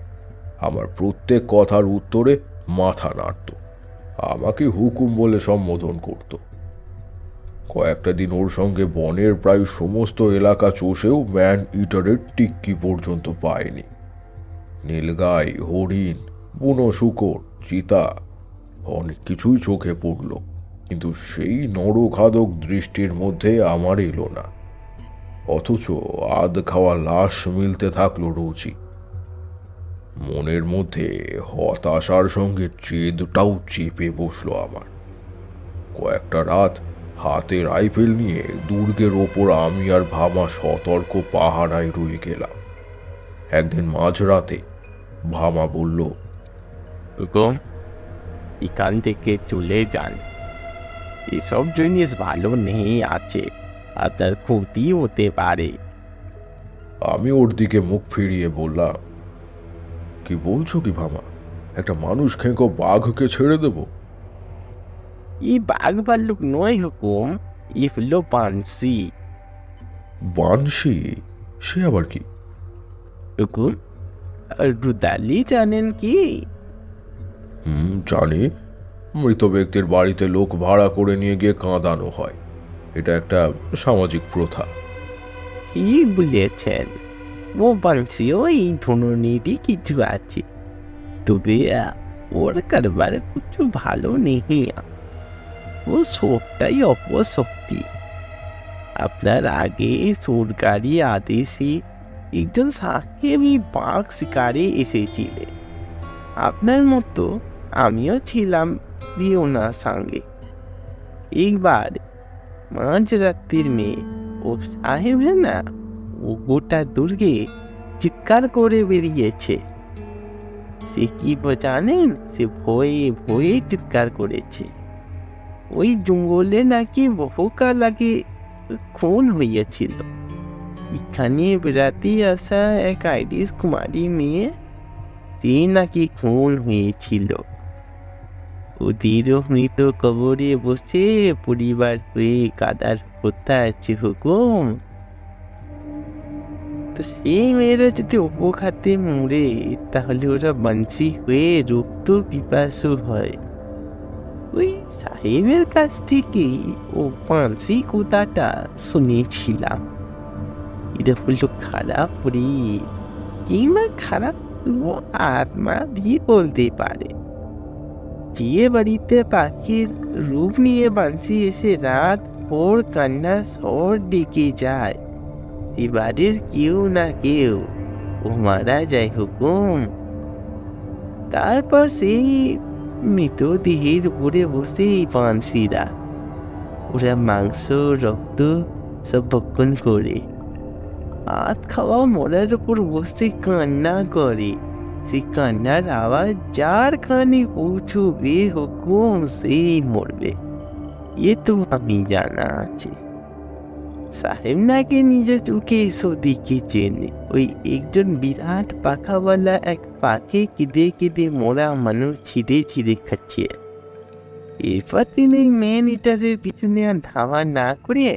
আমার প্রত্যেক কথার উত্তরে মাথা নাড়ত, আমাকে হুকুম বলে সম্বোধন করত। কয়েকটা দিন ওর সঙ্গে বনের প্রায় সমস্ত এলাকা চষেও ম্যান ইটারের টিক্কি পর্যন্ত পায়নি। নীলগাই, হরিণ, বুনো শূকর, চিতা অনেক কিছুই চোখে পড়ল, কিন্তু সেই নরখাদক দৃষ্টির মধ্যে আমার এলো না। অথচ আধ খাওয়া লাশ মিলতে থাকলো রুচি। মনের মধ্যে হতাশার সঙ্গে জেদটাও চেপে বসলো আমার। কয়েকটা রাত হাতে রাইফেল নিয়ে দুর্গের ওপর আমি আর ভামা সতর্ক পাহারায় রয়ে গেলাম। একদিন মাঝরাতে ভামা বলল, হুকুম, এখান থেকে চলে যান। এসব জিনিস ভালো নেই আছে, আপনার ক্ষতি হতে পারে। আমি ওর দিকে মুখ ফিরিয়ে বললাম, কি বলছো কি ভামা? একটা মানুষ খেঁকো বাঘকে ছেড়ে দেব? এই বাঘ ভাল্লুক নয় হুকুম, ই হলো বানশি। বানশি? সে আবার কি? হুকুম, রুদালি জানেন কি? জানি। মৃত ব্যক্তির বাড়িতে লোক ভাড়া করে নিয়ে গিয়ে কাঁদানো হয়। এটা একটা সামাজিক প্রথা। ঠিক বলেছেন, ও বানশিও এই ধরনেরই কিছু আছে। তবে ওর কারবার কিছু ভালো নেই। ও সবটাই অপশক্তি। আপনার আগে সরকারি আদেশে একজন সাহেবই বাঘ শিকারে এসেছিলেন। আপনার মতো আমিও ছিলাম ওনার সঙ্গে। একবার মাঝরাত্রির মেয়ে ও সাহেব না, ও গোটা দুর্গে চিৎকার করে বেরিয়েছে। সে কি জানেন? সে ভয়ে ভয়ে চিৎকার করেছে। ওই জঙ্গলে নাকি বহুকাল আগে খুন হইয়াছিল। এখানে বেড়াতে আসা এক আইরিশ কুমারী মেয়ে, সে নাকি খুন হয়েছিল। ওদের মৃত কবরে বসে পরিবার হয়ে কাদার হত্যা আছে হুকুম। তো সেই মেয়েরা যদি উপখাতে মরে তাহলে ওরা বাঞ্চি হয়ে রক্ত পিপাসু হয়। ওই সাহেবের কাছ থেকেই ও বাঞ্চি কথাটা শুনেছিলাম। এটা হলো খারাপ রে, কিংবা খারাপ ও আত্মা দিয়ে বলতে পারে। যে বাড়িতে পাখির রূপ নিয়ে বাঞ্চি এসে রাত ভোর কান্না শহর ডেকে যায়, এবারের কেউ না কেউ ও মারা যায় হুকুম। তারপর সেই মৃতদেহের উপরে বসে বাঁশিরা, ওরা মাংস রক্ত সব ভক্ষণ করে ভাত খাওয়া মরার উপর বসে কান্না করে। সেই কান্নার আওয়াজ যার কানে পৌঁছবে হুকুম সেই মরবে, এ তো আমি জানা আছে। সাহেব নাকি নিজের চোখে এসব দেখেছেন। ওই একজন বিরাট পাখাওয়ালা এক পাখি কেঁদে কেঁদে মরা মানুষ ছিঁড়ে ছিঁড়ে খাচ্ছে। এরপর তিনি মেন ইটারের পিছনে আর ধাওয়া না করে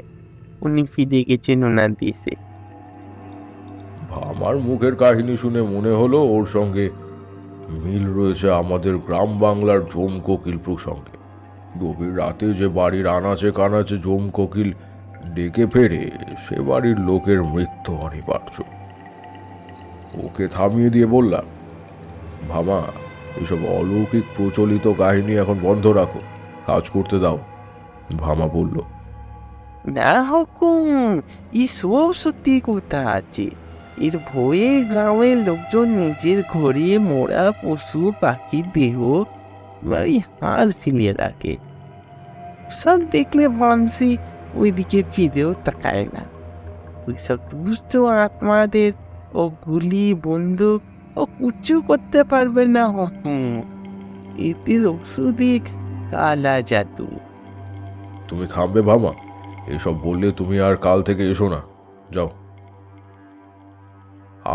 উনি ফিরে গেছেন ওনার দেশে। আমার মুখের কাহিনী শুনে মনে হলো ওর সঙ্গে মিল রয়েছে আমাদের গ্রাম বাংলার জম কোকিল প্রসঙ্গে। গভীর রাতে যে বাড়ির আনাচে কানাচে জম কোকিল ডেকে ফেরে, সে বাড়ির লোকের মৃত্যু অনিবার্য। ওকে থামিয়ে দিয়ে বললাম, ভামা, এসব অলৌকিক প্রচলিত কাহিনী এখন বন্ধ রাখো, কাজ করতে দাও। ভামা বলল, না হুকুম, এসব সত্যি কথা আছে। এর ভয়ে গ্রামের লোকজন নিজের ঘরে মোরা পশু পাখির দেহ ওই হাড় ফেলিয়ে রাখে। সব দেখলে বাঞ্চি ওইদিকে ফিরেও তাকায় না। ওইসব দুষ্ট আত্মাদের ও গুলি বন্দুক ও কিচ্ছু করতে পারবে না হুকুম। এদের ওষুধে কালা জাদু। তুমি থামবে ভামা? এসব বললে তুমি আর কাল থেকে এসো না, যাও।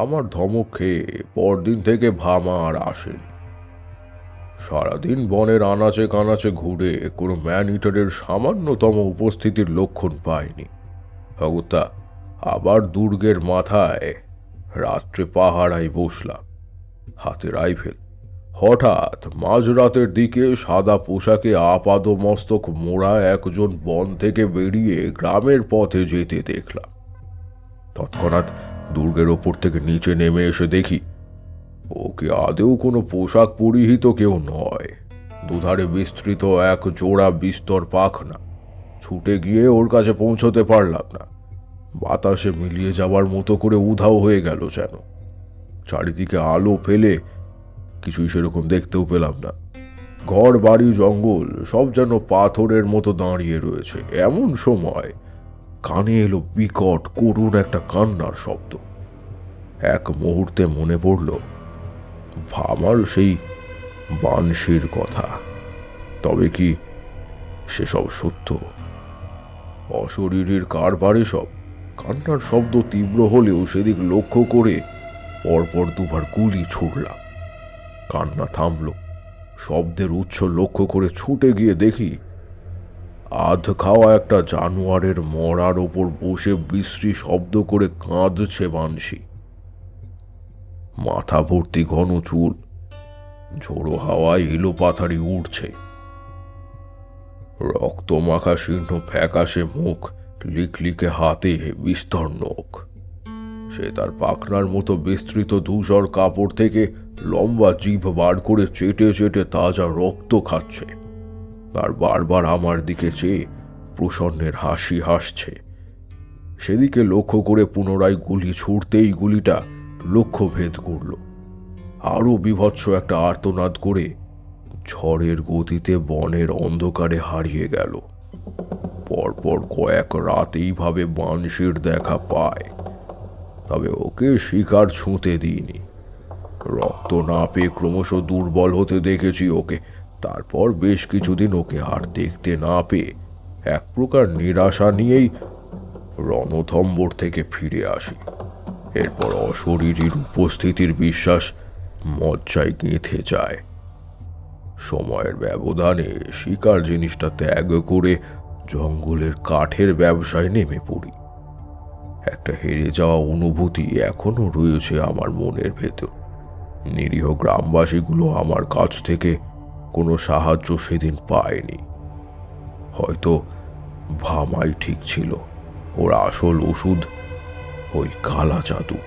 আমার ধমক খেয়ে পরদিন থেকে ভামা আর আসেনি। সারাদিন বনের আনাচে কানাচে ঘুরে কোনো ম্যান ইটারের সামান্যতম উপস্থিতির লক্ষণ পায়নি। অগত্যা আবার দুর্গের মাথায় রাত্রে পাহারায় বসলাম, হাতে রাইফেল। হঠাৎ মাঝরাতের দিকে সাদা পোশাকে আপাদমস্তক মোড়া একজন বন থেকে বেরিয়ে গ্রামের পথে যেতে দেখলাম। তৎক্ষণাৎ দুর্গের ওপর থেকে নিচে নেমে এসে দেখি ওকে আদেও কোনো পোশাক পরিহিত কেউ নয়। দুধারে বিস্তৃত এক জোড়া বিস্তর পাখনা। ছুটে গিয়ে ওর কাছে পৌঁছতে পারলাম না। বাতাসে মিলিয়ে যাওয়ার মতো করে উধাও হয়ে গেল যেন। চারিদিকে আলো ফেলে কিছুই সেরকম দেখতেও পেলাম না। ঘর বাড়ি জঙ্গল সব যেন পাথরের মতো দাঁড়িয়ে রয়েছে। এমন সময় কানে এলো বিকট করুণ একটা কান্নার শব্দ। এক মুহূর্তে মনে পড়ল ভামার সেই বানশির কথা। তবে কি সেসব সত্য? অশরীরীর কারবারে সব। কান্নার শব্দ তীব্র হলেও সেদিক লক্ষ্য করে পরপর দুবার গুলি ছুড়লাম। কান্না থামল। শব্দের উৎস লক্ষ্য করে ছুটে গিয়ে দেখি আধ খাওয়া একটা জানোয়ারের মরার ওপর বসে বিশ্রী শব্দ করে কাঁদছে বানশি। মাথা ভর্তি ঘন চুল, ঝোড়ো হাওয়ায় এলো পাথারি উড়ছে। রক্ত মাখা শীর্ণ ফ্যাকাশে মুখ, লিকলিকে হাতে বিস্তর নখ। সে তার পাখনার মতো বিস্তৃত ধূসর কাপড় থেকে লম্বা জিভ বার করে চেটে চেটে তাজা রক্ত খাচ্ছে। আর বারবার আমার দিকে চেয়ে প্রসন্নের হাসি হাসছে। সেদিকে লক্ষ্য করে পুনরায় গুলি ছুড়তেই গুলিটা লক্ষ্য ভেদ করল। আরো বীভৎস একটা আর্তনাদ করে ঝড়ের গতিতে বনের অন্ধকারে হারিয়ে গেল। পরপর কয়েক রাত এইভাবে বানশির দেখা পায়। তবে ওকে শিকার ছুঁতে দিইনি। রক্ত না পেয়ে ক্রমশ দুর্বল হতে দেখেছি ওকে। তারপর বেশ কিছুদিন ওকে আর দেখতে না পেয়ে এক প্রকার নিরাশা নিয়েই রণথম্বর থেকে ফিরে আসি। এরপর অশরীরীর উপস্থিতির বিশ্বাস মজ্জায় গেঁথে যায়। সময়ের ব্যবধানে শিকার জিনিসটা ত্যাগ করে জঙ্গলের কাঠের ব্যবসায় নেমে পড়ি। একটা হেরে যাওয়া অনুভূতি এখনো রয়েছে আমার মনের ভেতর। নিরীহ গ্রামবাসীগুলো আমার কাছ থেকে কোনো সাহায্য সেদিন পায়নি। হয়তো ভামাই ঠিক ছিল, ওর আসল ওষুধ ওই কালা জাদু।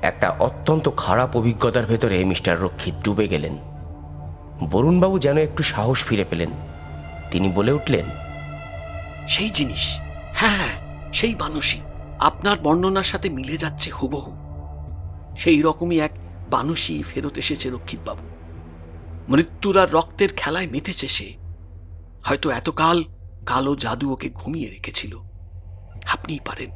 একটা অত্যন্ত খারাপ অভিজ্ঞতার ভেতরে মিস্টার রক্ষিত ডুবে গেলেন। বরুণবাবু যেন একটু সাহস ফিরে পেলেন। তিনি বলে উঠলেন, সেই জিনিস, হ্যাঁ, সেই বানসী আপনার বর্ণনার সাথে মিলে যাচ্ছে হুবহু। সেই রকমই এক বানসী ফেরত এসেছে রক্ষিতবাবু। মৃত্যুর আর রক্তের খেলায় মেতেছে সে। হয়তো এতকাল কালো জাদু ওকে ঘুমিয়ে রেখেছিল। আপনিই পারেন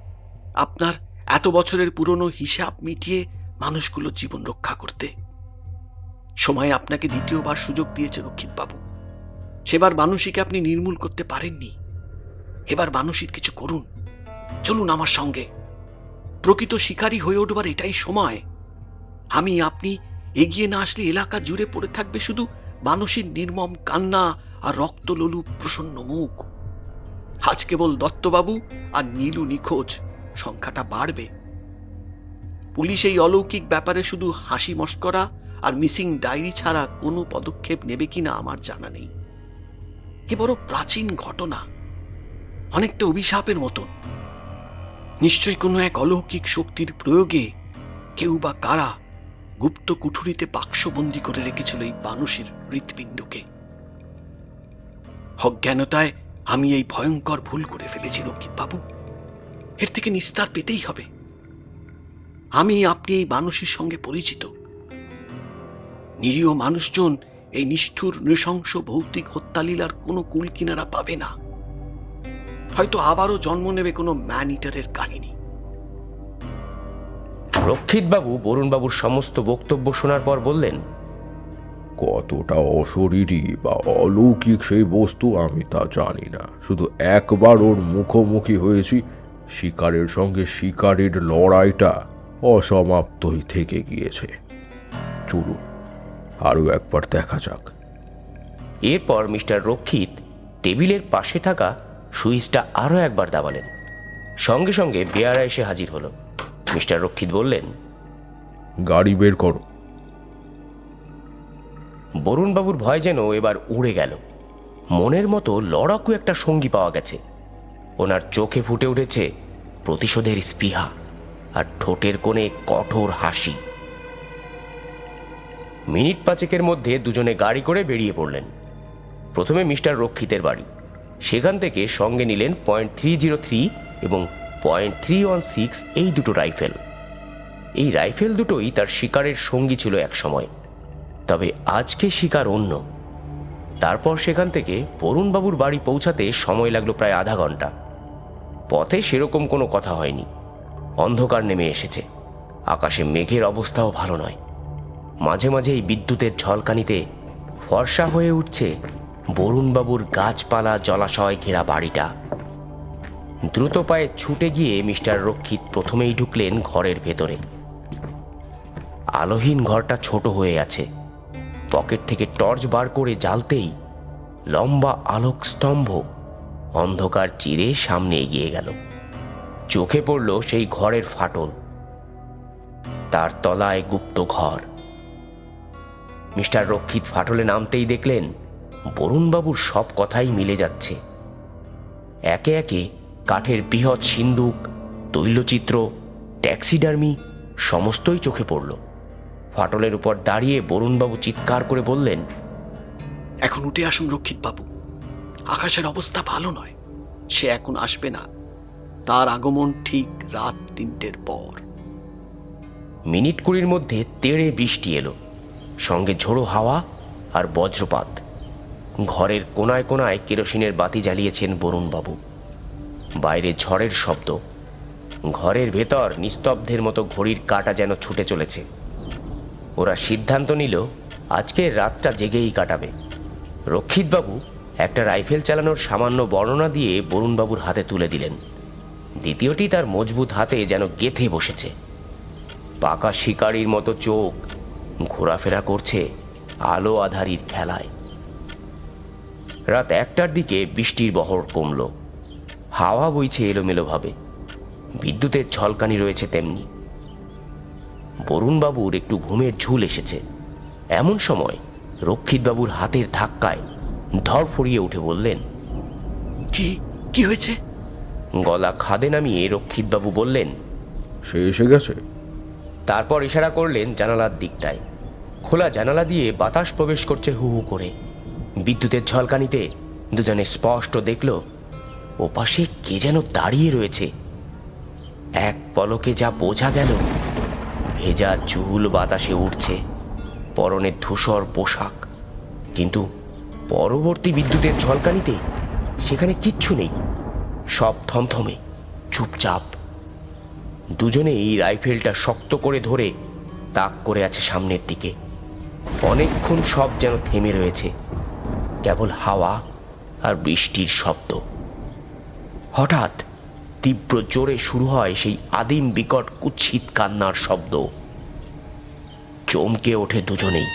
আপনার এত বছরের পুরনো হিসাব মিটিয়ে মানুষগুলো জীবন রক্ষা করতে। সময় আপনাকে দ্বিতীয়বার সুযোগ দিয়েছে রক্ষিতবাবু। সেবার বানসীকে আপনি নির্মূল করতে পারেননি। এবার বানসীর কিছু করুন। চলুন আমার সঙ্গে। প্রকৃত শিকারী হয়ে উঠবার এটাই সময়। আপনি এগিয়ে না আসলে এলাকা জুড়ে পড়ে থাকবে শুধু বানসীর নির্মম কান্না আর রক্তলোলুপ প্রসন্ন মুখ। আজ কেবল দত্তবাবু আর নীলু নিখোঁজ, সংখ্যাটা বাড়বে। পুলিশ এই অলৌকিক ব্যাপারে শুধু হাসি মস্করা আর মিসিং ডায়েরি ছাড়া কোনো পদক্ষেপ নেবে কিনা আমার জানা নেই। এ বড় প্রাচীন ঘটনা, অনেকটা অভিশাপের মতন। নিশ্চয়ই কোনো এক অলৌকিক শক্তির প্রয়োগে কেউ বা কারা গুপ্ত কুঠুরিতে বাক্সবন্দি করে রেখেছিল এই বানসীর হৃৎপিণ্ডকে। অজ্ঞানতায় আমি এই ভয়ঙ্কর ভুল করে ফেলেছি রক্ষিতবাবু। এর থেকে নিস্তার পেতেই হবে। আপনি এই বানসীর সঙ্গে পরিচিত। নিরীহ মানুষজন এই নিষ্ঠুর নৃশংস ভৌতিক হত্যালীলার কোনো কুল কিনারা পাবে না। হয়তো আবারও জন্ম নেবে কোনো ম্যান ইটারের কাহিনী। রক্ষিতবাবু বরুণবাবুর সমস্ত বক্তব্য শোনার পর বললেন, কতটা অশরীরী বা অলৌকিক সেই বস্তু আমি তা জানি না, শুধু একবার ওর মুখোমুখি হয়েছি। শিকারের সঙ্গে শিকারের লড়াইটা অসমাপ্তই থেকে গিয়েছে। চলুন আরও একবার দেখা যাক। এরপর মিস্টার রক্ষিত টেবিলের পাশে থাকা সুইচটা আরও একবার দাবালেন। সঙ্গে সঙ্গে বেয়ারা এসে হাজির হলো। মিস্টার রক্ষিত বললেন, গাড়ি বের করো। বরুণবাবুর ভয় যেন এবার উড়ে গেল। মনের মতো লড়াকু একটা সঙ্গী পাওয়া গেছে। ওনার চোখে ফুটে উঠেছে প্রতিশোধের স্পৃহা আর ঠোঁটের কোণে কঠোর হাসি। মিনিট পাঁচেকের মধ্যে দুজনে গাড়ি করে বেরিয়ে পড়লেন। প্রথমে মিস্টার রক্ষিতের বাড়ি, সেখান থেকে সঙ্গে নিলেন .303 এবং .316 এই দুটো রাইফেল। এই রাইফেল দুটোই তার শিকারের সঙ্গী ছিল এক সময়, তবে আজকে শিকার অন্য। তারপর সেখান থেকে বরুণবাবুর বাড়ি পৌঁছাতে সময় লাগলো প্রায় আধা ঘন্টা। পথে সেরকম কোনো কথা হয়নি। অন্ধকার নেমে এসেছে, আকাশে মেঘের অবস্থাও ভালো নয়। মাঝে মাঝে এই বিদ্যুতের ঝলকানিতে ফর্সা হয়ে উঠছে বরুণবাবুর গাছপালা জলাশয় ঘেরা বাড়িটা। দ্রুত পায়ে ছুটে গিয়ে মিস্টার রক্ষিত প্রথমেই ঢুকলেন ঘরের ভেতরে। আলোহীন ঘরটা ছোট হয়ে আছে। পকেট থেকে টর্চ বার করে জ্বালতেই লম্বা আলোক স্তম্ভ অন্ধকার চিরে সামনে এগিয়ে গেল। চোখে পড়ল সেই ঘরের ফাটল, তার তলায় গুপ্ত ঘর। মিস্টার রক্ষিত ফাটলে নামতেই দেখলেন বরুণবাবুর সব কথাই মিলে যাচ্ছে। একে একে কাঠের বৃহৎ সিন্দুক, তৈলচিত্র, ট্যাক্সিডার্মি সমস্তই চোখে পড়ল। ফাটলের উপর দাঁড়িয়ে বরুণবাবু চিৎকার করে বললেন, এখন উঠে আসুন রক্ষিতবাবু। আকাশের অবস্থা ভালো নয়। সে এখন আসবে না। তার আগমন ঠিক রাত 3টের পর। মিনিট 20 মধ্যে তেড়ে বৃষ্টি এলো, সঙ্গে ঝোড়ো হাওয়া আর বজ্রপাত। ঘরের কোনায় কোনায় কেরোসিনের বাতি জ্বালিয়েছেন বরুণবাবু। বাইরে ঝড়ের শব্দ, ঘরের ভেতর নিস্তব্ধের মতো ঘড়ির কাঁটা যেন ছুটে চলেছে। ওরা সিদ্ধান্ত নিল আজকের রাতটা জেগেই কাটাবে। রক্ষিতবাবু একটা রাইফেল চালানোর সামান্য বর্ণনা দিয়ে বরুণবাবুর হাতে তুলে দিলেন। দ্বিতীয়টি তার মজবুত হাতে যেন গেঁথে বসেছে। পাকা শিকারির মতো চোখ ঘোরাফেরা করছে আলো আধারির খেলায়। রাত 1টার দিকে বৃষ্টির বহর কমল। হাওয়া বইছে এলোমেলোভাবে। বিদ্যুতের ঝলকানি রয়েছে তেমনি। বরুণবাবুর একটু ঘুমের ঝুল এসেছে। এমন সময় রক্ষিতবাবুর হাতের ধাক্কায় ধড়ফড়িয়ে উঠে বললেন, কি কি হয়েছে? গলা খাদে নামিয়ে রক্ষিতবাবু বললেন, সে এসে গেছে। তারপর ইশারা করলেন জানালার দিকটায়। খোলা জানালা দিয়ে বাতাস প্রবেশ করছে হু হু করে। বিদ্যুতের ঝলকানিতে দুজনে স্পষ্ট দেখল ওপাশে কে যেন দাঁড়িয়ে রয়েছে। এক পলকে যা বোঝা গেল, ভেজা চুল বাতাসে উঠছে, পরনে ধূসর পোশাক, কিন্তু পরবর্তী বিদ্যুতের ঝলকানিতে সেখানে কিচ্ছু নেই। সব থমথমে, চুপচাপ। দুজনেই রাইফেলটা শক্ত করে ধরে তাক করে আছে সামনের দিকে। অনেকক্ষণ সব যেন থেমে রয়েছে, কেবল হাওয়া আর বৃষ্টির শব্দ। হঠাৎ তীব্র জোরে শুরু হয় সেই আদিম বিকট কুৎসিত কান্নার শব্দ। চমকে ওঠে দুজনেই।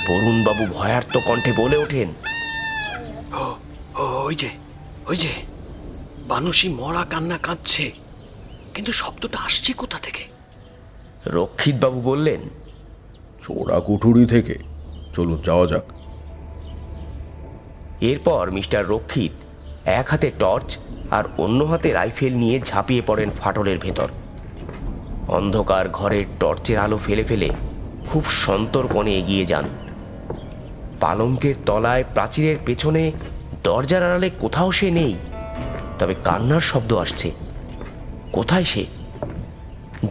বরুণবাবু ভয়ার্ত কণ্ঠে বলে ওঠেন, ও ও, ওই যে বানসি মরা কান্না কাঁদছে, কিন্তু শব্দটা আসছে কোথা থেকে? রক্ষিতবাবু বললেন, চোরা কুঠুরি থেকে। চলুন যাওয়া যাক। এরপর মিস্টার রক্ষিত এক হাতে টর্চ আর অন্য হাতে রাইফেল নিয়ে ঝাঁপিয়ে পড়েন ফাটলের ভেতর। অন্ধকার ঘরের টর্চের আলো ফেলে ফেলে খুব সন্তর্পণে এগিয়ে যান। পালঙ্কের তলায় প্রাচীরের পেছনে দরজার আড়ালে কোথাও সে নেই, তবে কান্নার শব্দ আসছে। কোথায় সে?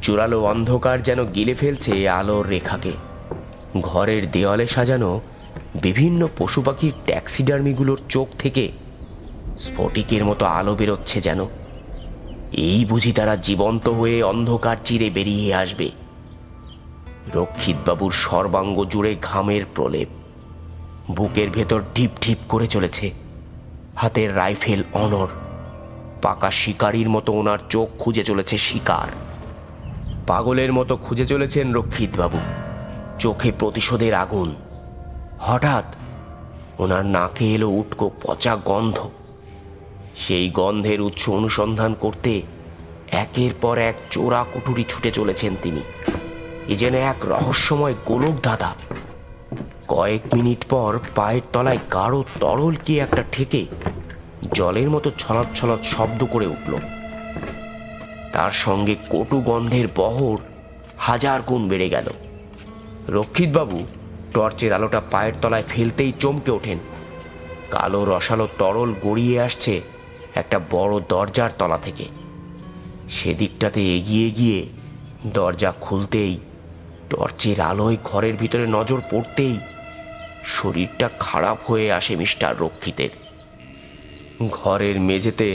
জোরালো অন্ধকার যেন গিলে ফেলছে আলোর রেখাকে। ঘরের দেওয়ালে সাজানো বিভিন্ন পশু পাখির ট্যাক্সিডার্মিগুলোর চোখ থেকে স্ফটিকের মতো আলো বেরোচ্ছে যেন। এই বুঝি তারা জীবন্ত হয়ে অন্ধকার চিরে বেরিয়ে আসবে। রক্ষিতবাবুর সর্বাঙ্গ জুড়ে ঘামের প্রলেপ, বুকের ভেতর ঢিপ ঢিপ করে চলেছে। হাতের রাইফেল অনড়, পাকা শিকারীর মতো ওনার চোখ খুঁজে চলেছে শিকার। পাগলের মতো খুঁজে চলেছেন রক্ষিতবাবু, চোখে প্রতিশোধের আগুন। হঠাৎ ওনার নাকে এলো উটকো পচা গন্ধ। সেই গন্ধের উৎস অনুসন্ধান করতে একের পর এক চোরা কুঠুরি ছুটে চলেছেন তিনি। এ যেন এক রহস্যময় গোলক দাদা। কয়েক মিনিট পর পায়ের তলায় গাঢ় তরল কি একটা ঠেকে জলের মতো ছলৎ ছলৎ শব্দ করে উঠল। তার সঙ্গে কটু গন্ধের বহর হাজার গুণ বেড়ে গেল। রক্ষিতবাবু টর্চের আলোটা পায়ের তলায় ফেলতেই চমকে ওঠেন। কালো রসালো তরল গড়িয়ে আসছে একটা বড় দরজার তলা থেকে। সেদিকটাতে এগিয়ে গিয়ে দরজা খুলতেই, টর্চের আলোয় ঘরের ভিতরে নজর পড়তেই শরীরটা খারাপ হয়ে আসে মিস্টার রক্ষিতের। ঘরের মেঝেতে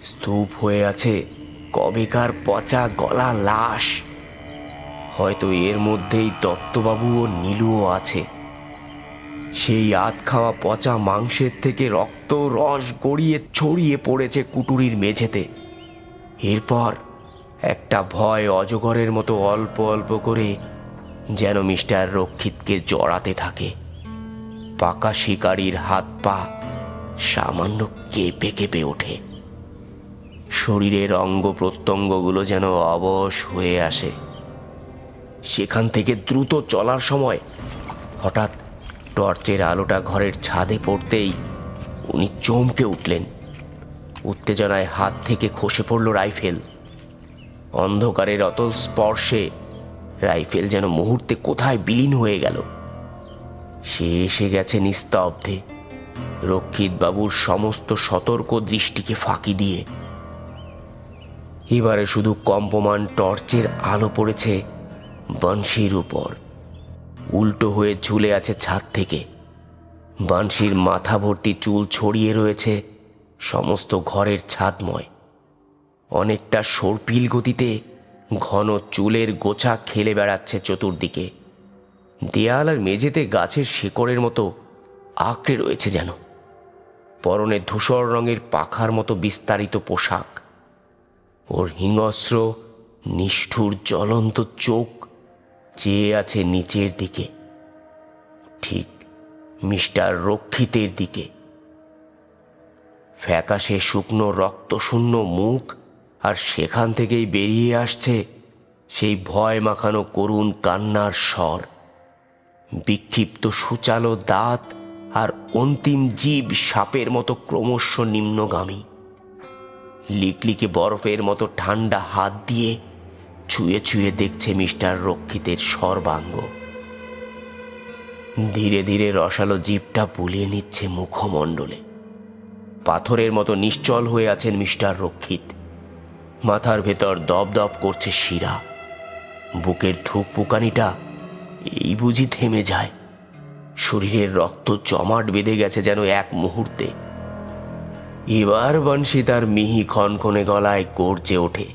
স্তূপ হয়ে আছে কবেকার পচা গলা লাশ। হয়তো এর মধ্যেই দত্তবাবু ও নীলুও আছে। সেই আধ খাওয়া পচা মাংসের থেকে রক্ত রস গড়িয়ে ছড়িয়ে পড়েছে কুটুরির মেঝেতে। এরপর একটা ভয় অজগরের মতো অল্প অল্প করে যেন মিস্টার রক্ষিতকে জড়াতে থাকে। পাকা শিকারীর হাত পা সামান্য কেঁপে কেঁপে ওঠে। শরীরের অঙ্গ প্রত্যঙ্গগুলো যেন অবশ হয়ে আসে। সেখান থেকে দ্রুত চলার সময় হঠাৎ টর্চের আলোটা ঘরের ছাদে পড়তেই উনি চমকে উঠলেন। উত্তেজনায় হাত থেকে খসে পড়ল রাইফেল। অন্ধকারের অতল স্পর্শে রাইফেল যেন মুহূর্তে কোথায় বিলীন হয়ে গেল। সে এসে গেছে নিস্তব্ধে, রক্ষিতবাবুর সমস্ত সতর্ক দৃষ্টিকে ফাঁকি দিয়ে। এবারে শুধু কম্পমান টর্চের আলো পড়েছে বানশির উপর। উল্টো হয়ে ঝুলে আছে ছাদ থেকে। বানশির মাথা ভর্তি চুল ছড়িয়ে রয়েছে সমস্ত ঘরের ছাদময়। অনেকটা সর্পিল গতিতে ঘন চুলের গোছা খেলে বেড়াচ্ছে চতুর্দিকে। দেয়াল আর মেঝেতে গাছের শেকড়ের মতো আঁকড়ে রয়েছে যেন। পরনে ধূসর রঙের পাখার মতো বিস্তারিত পোশাক। ওর হিংস্র নিষ্ঠুর জ্বলন্ত চোখ চেয়ে আছে নিচের দিকে, ঠিক মিস্টার রক্ষিতের দিকে। ফ্যাকাশে শুকনো রক্তশূন্য মুখ আর সেখান থেকেই বেরিয়ে আসছে সেই ভয় মাখানো করুণ কান্নার স্বর। বিক্ষিপ্ত সূচালো দাঁত আর অন্তিম জীব সাপের মতো ক্রমশ নিম্নগামী। লিকলিকে বরফের মতো ঠান্ডা হাত দিয়ে ছুঁয়ে ছুঁয়ে দেখছে মিস্টার রক্ষিতের সর্বাঙ্গ। ধীরে ধীরে রসালো জিভটা বুলিয়ে নিচ্ছে মুখমণ্ডলে। পাথরের মতো নিশ্চল হয়ে আছেন মিস্টার রক্ষিত। মাথার ভেতর দপদপ করছে শিরা। বুকের ধুকপুকানিটা এই বুঝি থেমে যায়। শরীরের রক্ত জমাট বেঁধে গেছে যেন এক মুহূর্তে। এবার বংশী তার মিহি খনখনে গলায় গর্জে ওঠে।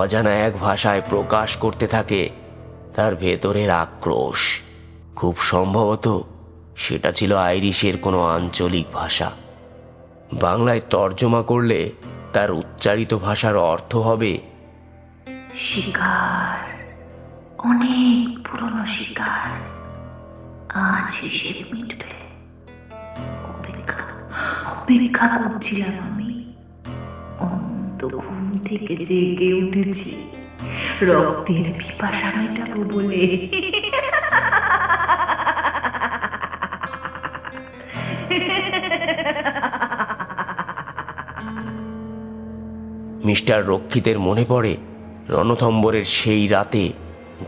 অজানা এক ভাষায় প্রকাশ করতে থাকে তার ভেতরের আক্রোশ। খুব সম্ভবত সেটা ছিল আইরিশের কোনো আঞ্চলিক ভাষা। বাংলায় তর্জমা করলে তার উচ্চারিত ভাষার অর্থ হবে শিকার, অনেক পুরনো শিকার, আজ হিসেবে মিটবে। অপেক্ষা করছিলাম আমি। অন্ত ঘুম থেকে জেগে উঠেছি রক্তের পিপাসা মেটাবো বলে। মিস্টার রক্ষিতের মনে পড়ে রণথম্বরের সেই রাতে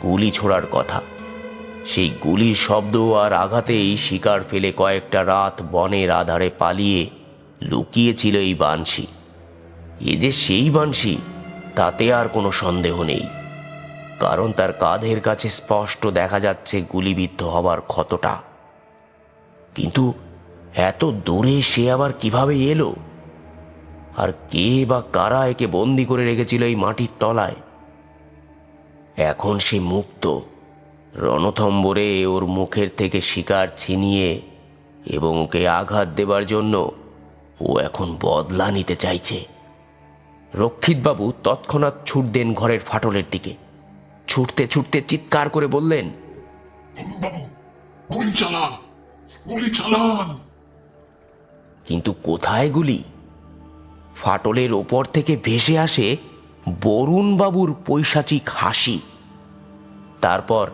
গুলি ছোড়ার কথা। সেই গুলির শব্দ আর আঘাতেই শিকার ফেলে কয়েকটা রাত বনের আধারে পালিয়ে লুকিয়েছিল এই বানশি। এ যে সেই বানশি তাতে আর কোনো সন্দেহ নেই, কারণ তার কাঁধের কাছে স্পষ্ট দেখা যাচ্ছে গুলিবিদ্ধ হবার ক্ষতটা। কিন্তু এত দূরে সে আবার কিভাবে এলো? আর কে বা কারা একে বন্দি করে রেখেছিল এই মাটির তলায়? এখন সে মুক্ত। রণথম্বরে ওর মুখের থেকে শিকার ছিনিয়ে এবং ওকে আঘাত দেবার জন্য ও এখন বদলা নিতে চাইছে। রক্ষিতবাবু তৎক্ষণাৎ ছুট দেন ঘরের ফাটলের দিকে। ছুটতে ছুটতে চিৎকার করে বললেন, কিন্তু কোথায় গুলি? ফাটলের ওপর থেকে ভেসে আসে বরুণবাবুর পৈশাচিক হাসি। তারপর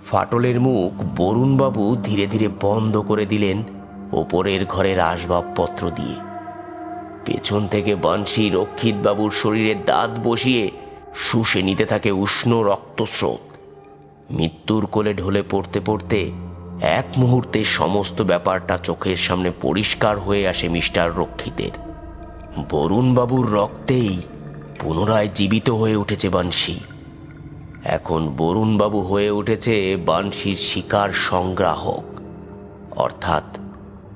ফাটলের মুখ বরুণবাবু ধীরে ধীরে বন্ধ করে দিলেন ওপরের ঘরের আসবাবপত্র দিয়ে। পেছন থেকে বানশি রক্ষিতবাবুর শরীরে দাঁত বসিয়ে শুষে নিতে থাকে উষ্ণ রক্তস্রোত। মৃত্যুর কোলে ঢলে পড়তে পড়তে এক মুহূর্তে সমস্ত ব্যাপারটা চোখের সামনে পরিষ্কার হয়ে আসে মিস্টার রক্ষিতের। বরুণবাবুর রক্তেই পুনরায় জীবিত হয়ে উঠেছে বানশি। এখন বরুণবাবু হয়ে উঠেছে বানশির শিকার সংগ্রাহক, অর্থাৎ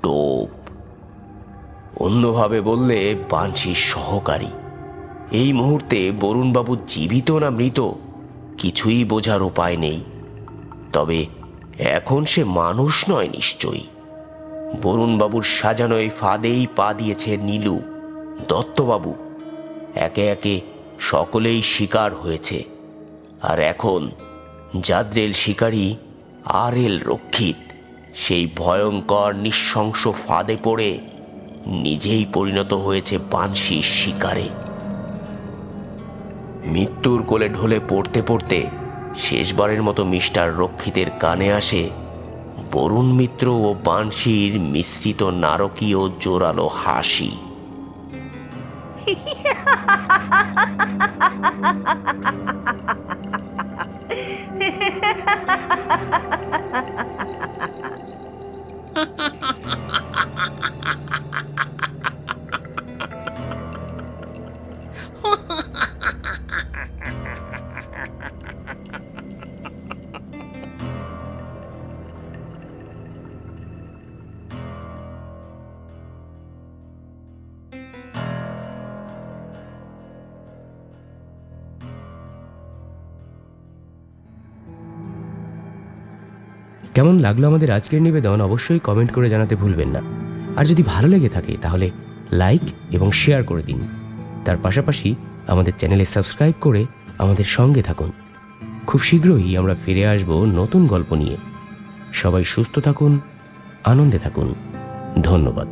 টোপ। অন্যভাবে বললে বানশির সহকারী। এই মুহূর্তে বরুণবাবু জীবিত না মৃত কিছুই বোঝার উপায় নেই। তবে এখন সে মানুষ নয় নিশ্চয়ই। বরুণবাবুর সাজানো এই ফাঁদেই পা দিয়েছে নীলু, দত্তবাবু। একে একে সকলেই শিকার হয়েছে। আর এখন জাদ্রেল শিকারী আর.এল. রক্ষিত সেই ভয়ঙ্কর নৃশংস ফাঁদে পড়ে নিজেই পরিণত হয়েছে বানশির শিকারে। মৃত্যুর কোলে ঢলে পড়তে পড়তে শেষবারের মতো মিস্টার রক্ষিতের কানে আসে বরুণ মিত্র ও বানশির মিশ্রিত নারকীয় জোরালো হাসি। কেমন লাগলো আমাদের আজকের নিবেদন অবশ্যই কমেন্ট করে জানাতে ভুলবেন না। আর যদি ভালো লেগে থাকে তাহলে লাইক এবং শেয়ার করে দিন। তার পাশাপাশি আমাদের চ্যানেলে সাবস্ক্রাইব করে আমাদের সঙ্গে থাকুন। খুব শীঘ্রই আমরা ফিরে আসব নতুন গল্প নিয়ে। সবাই সুস্থ থাকুন, আনন্দে থাকুন। ধন্যবাদ।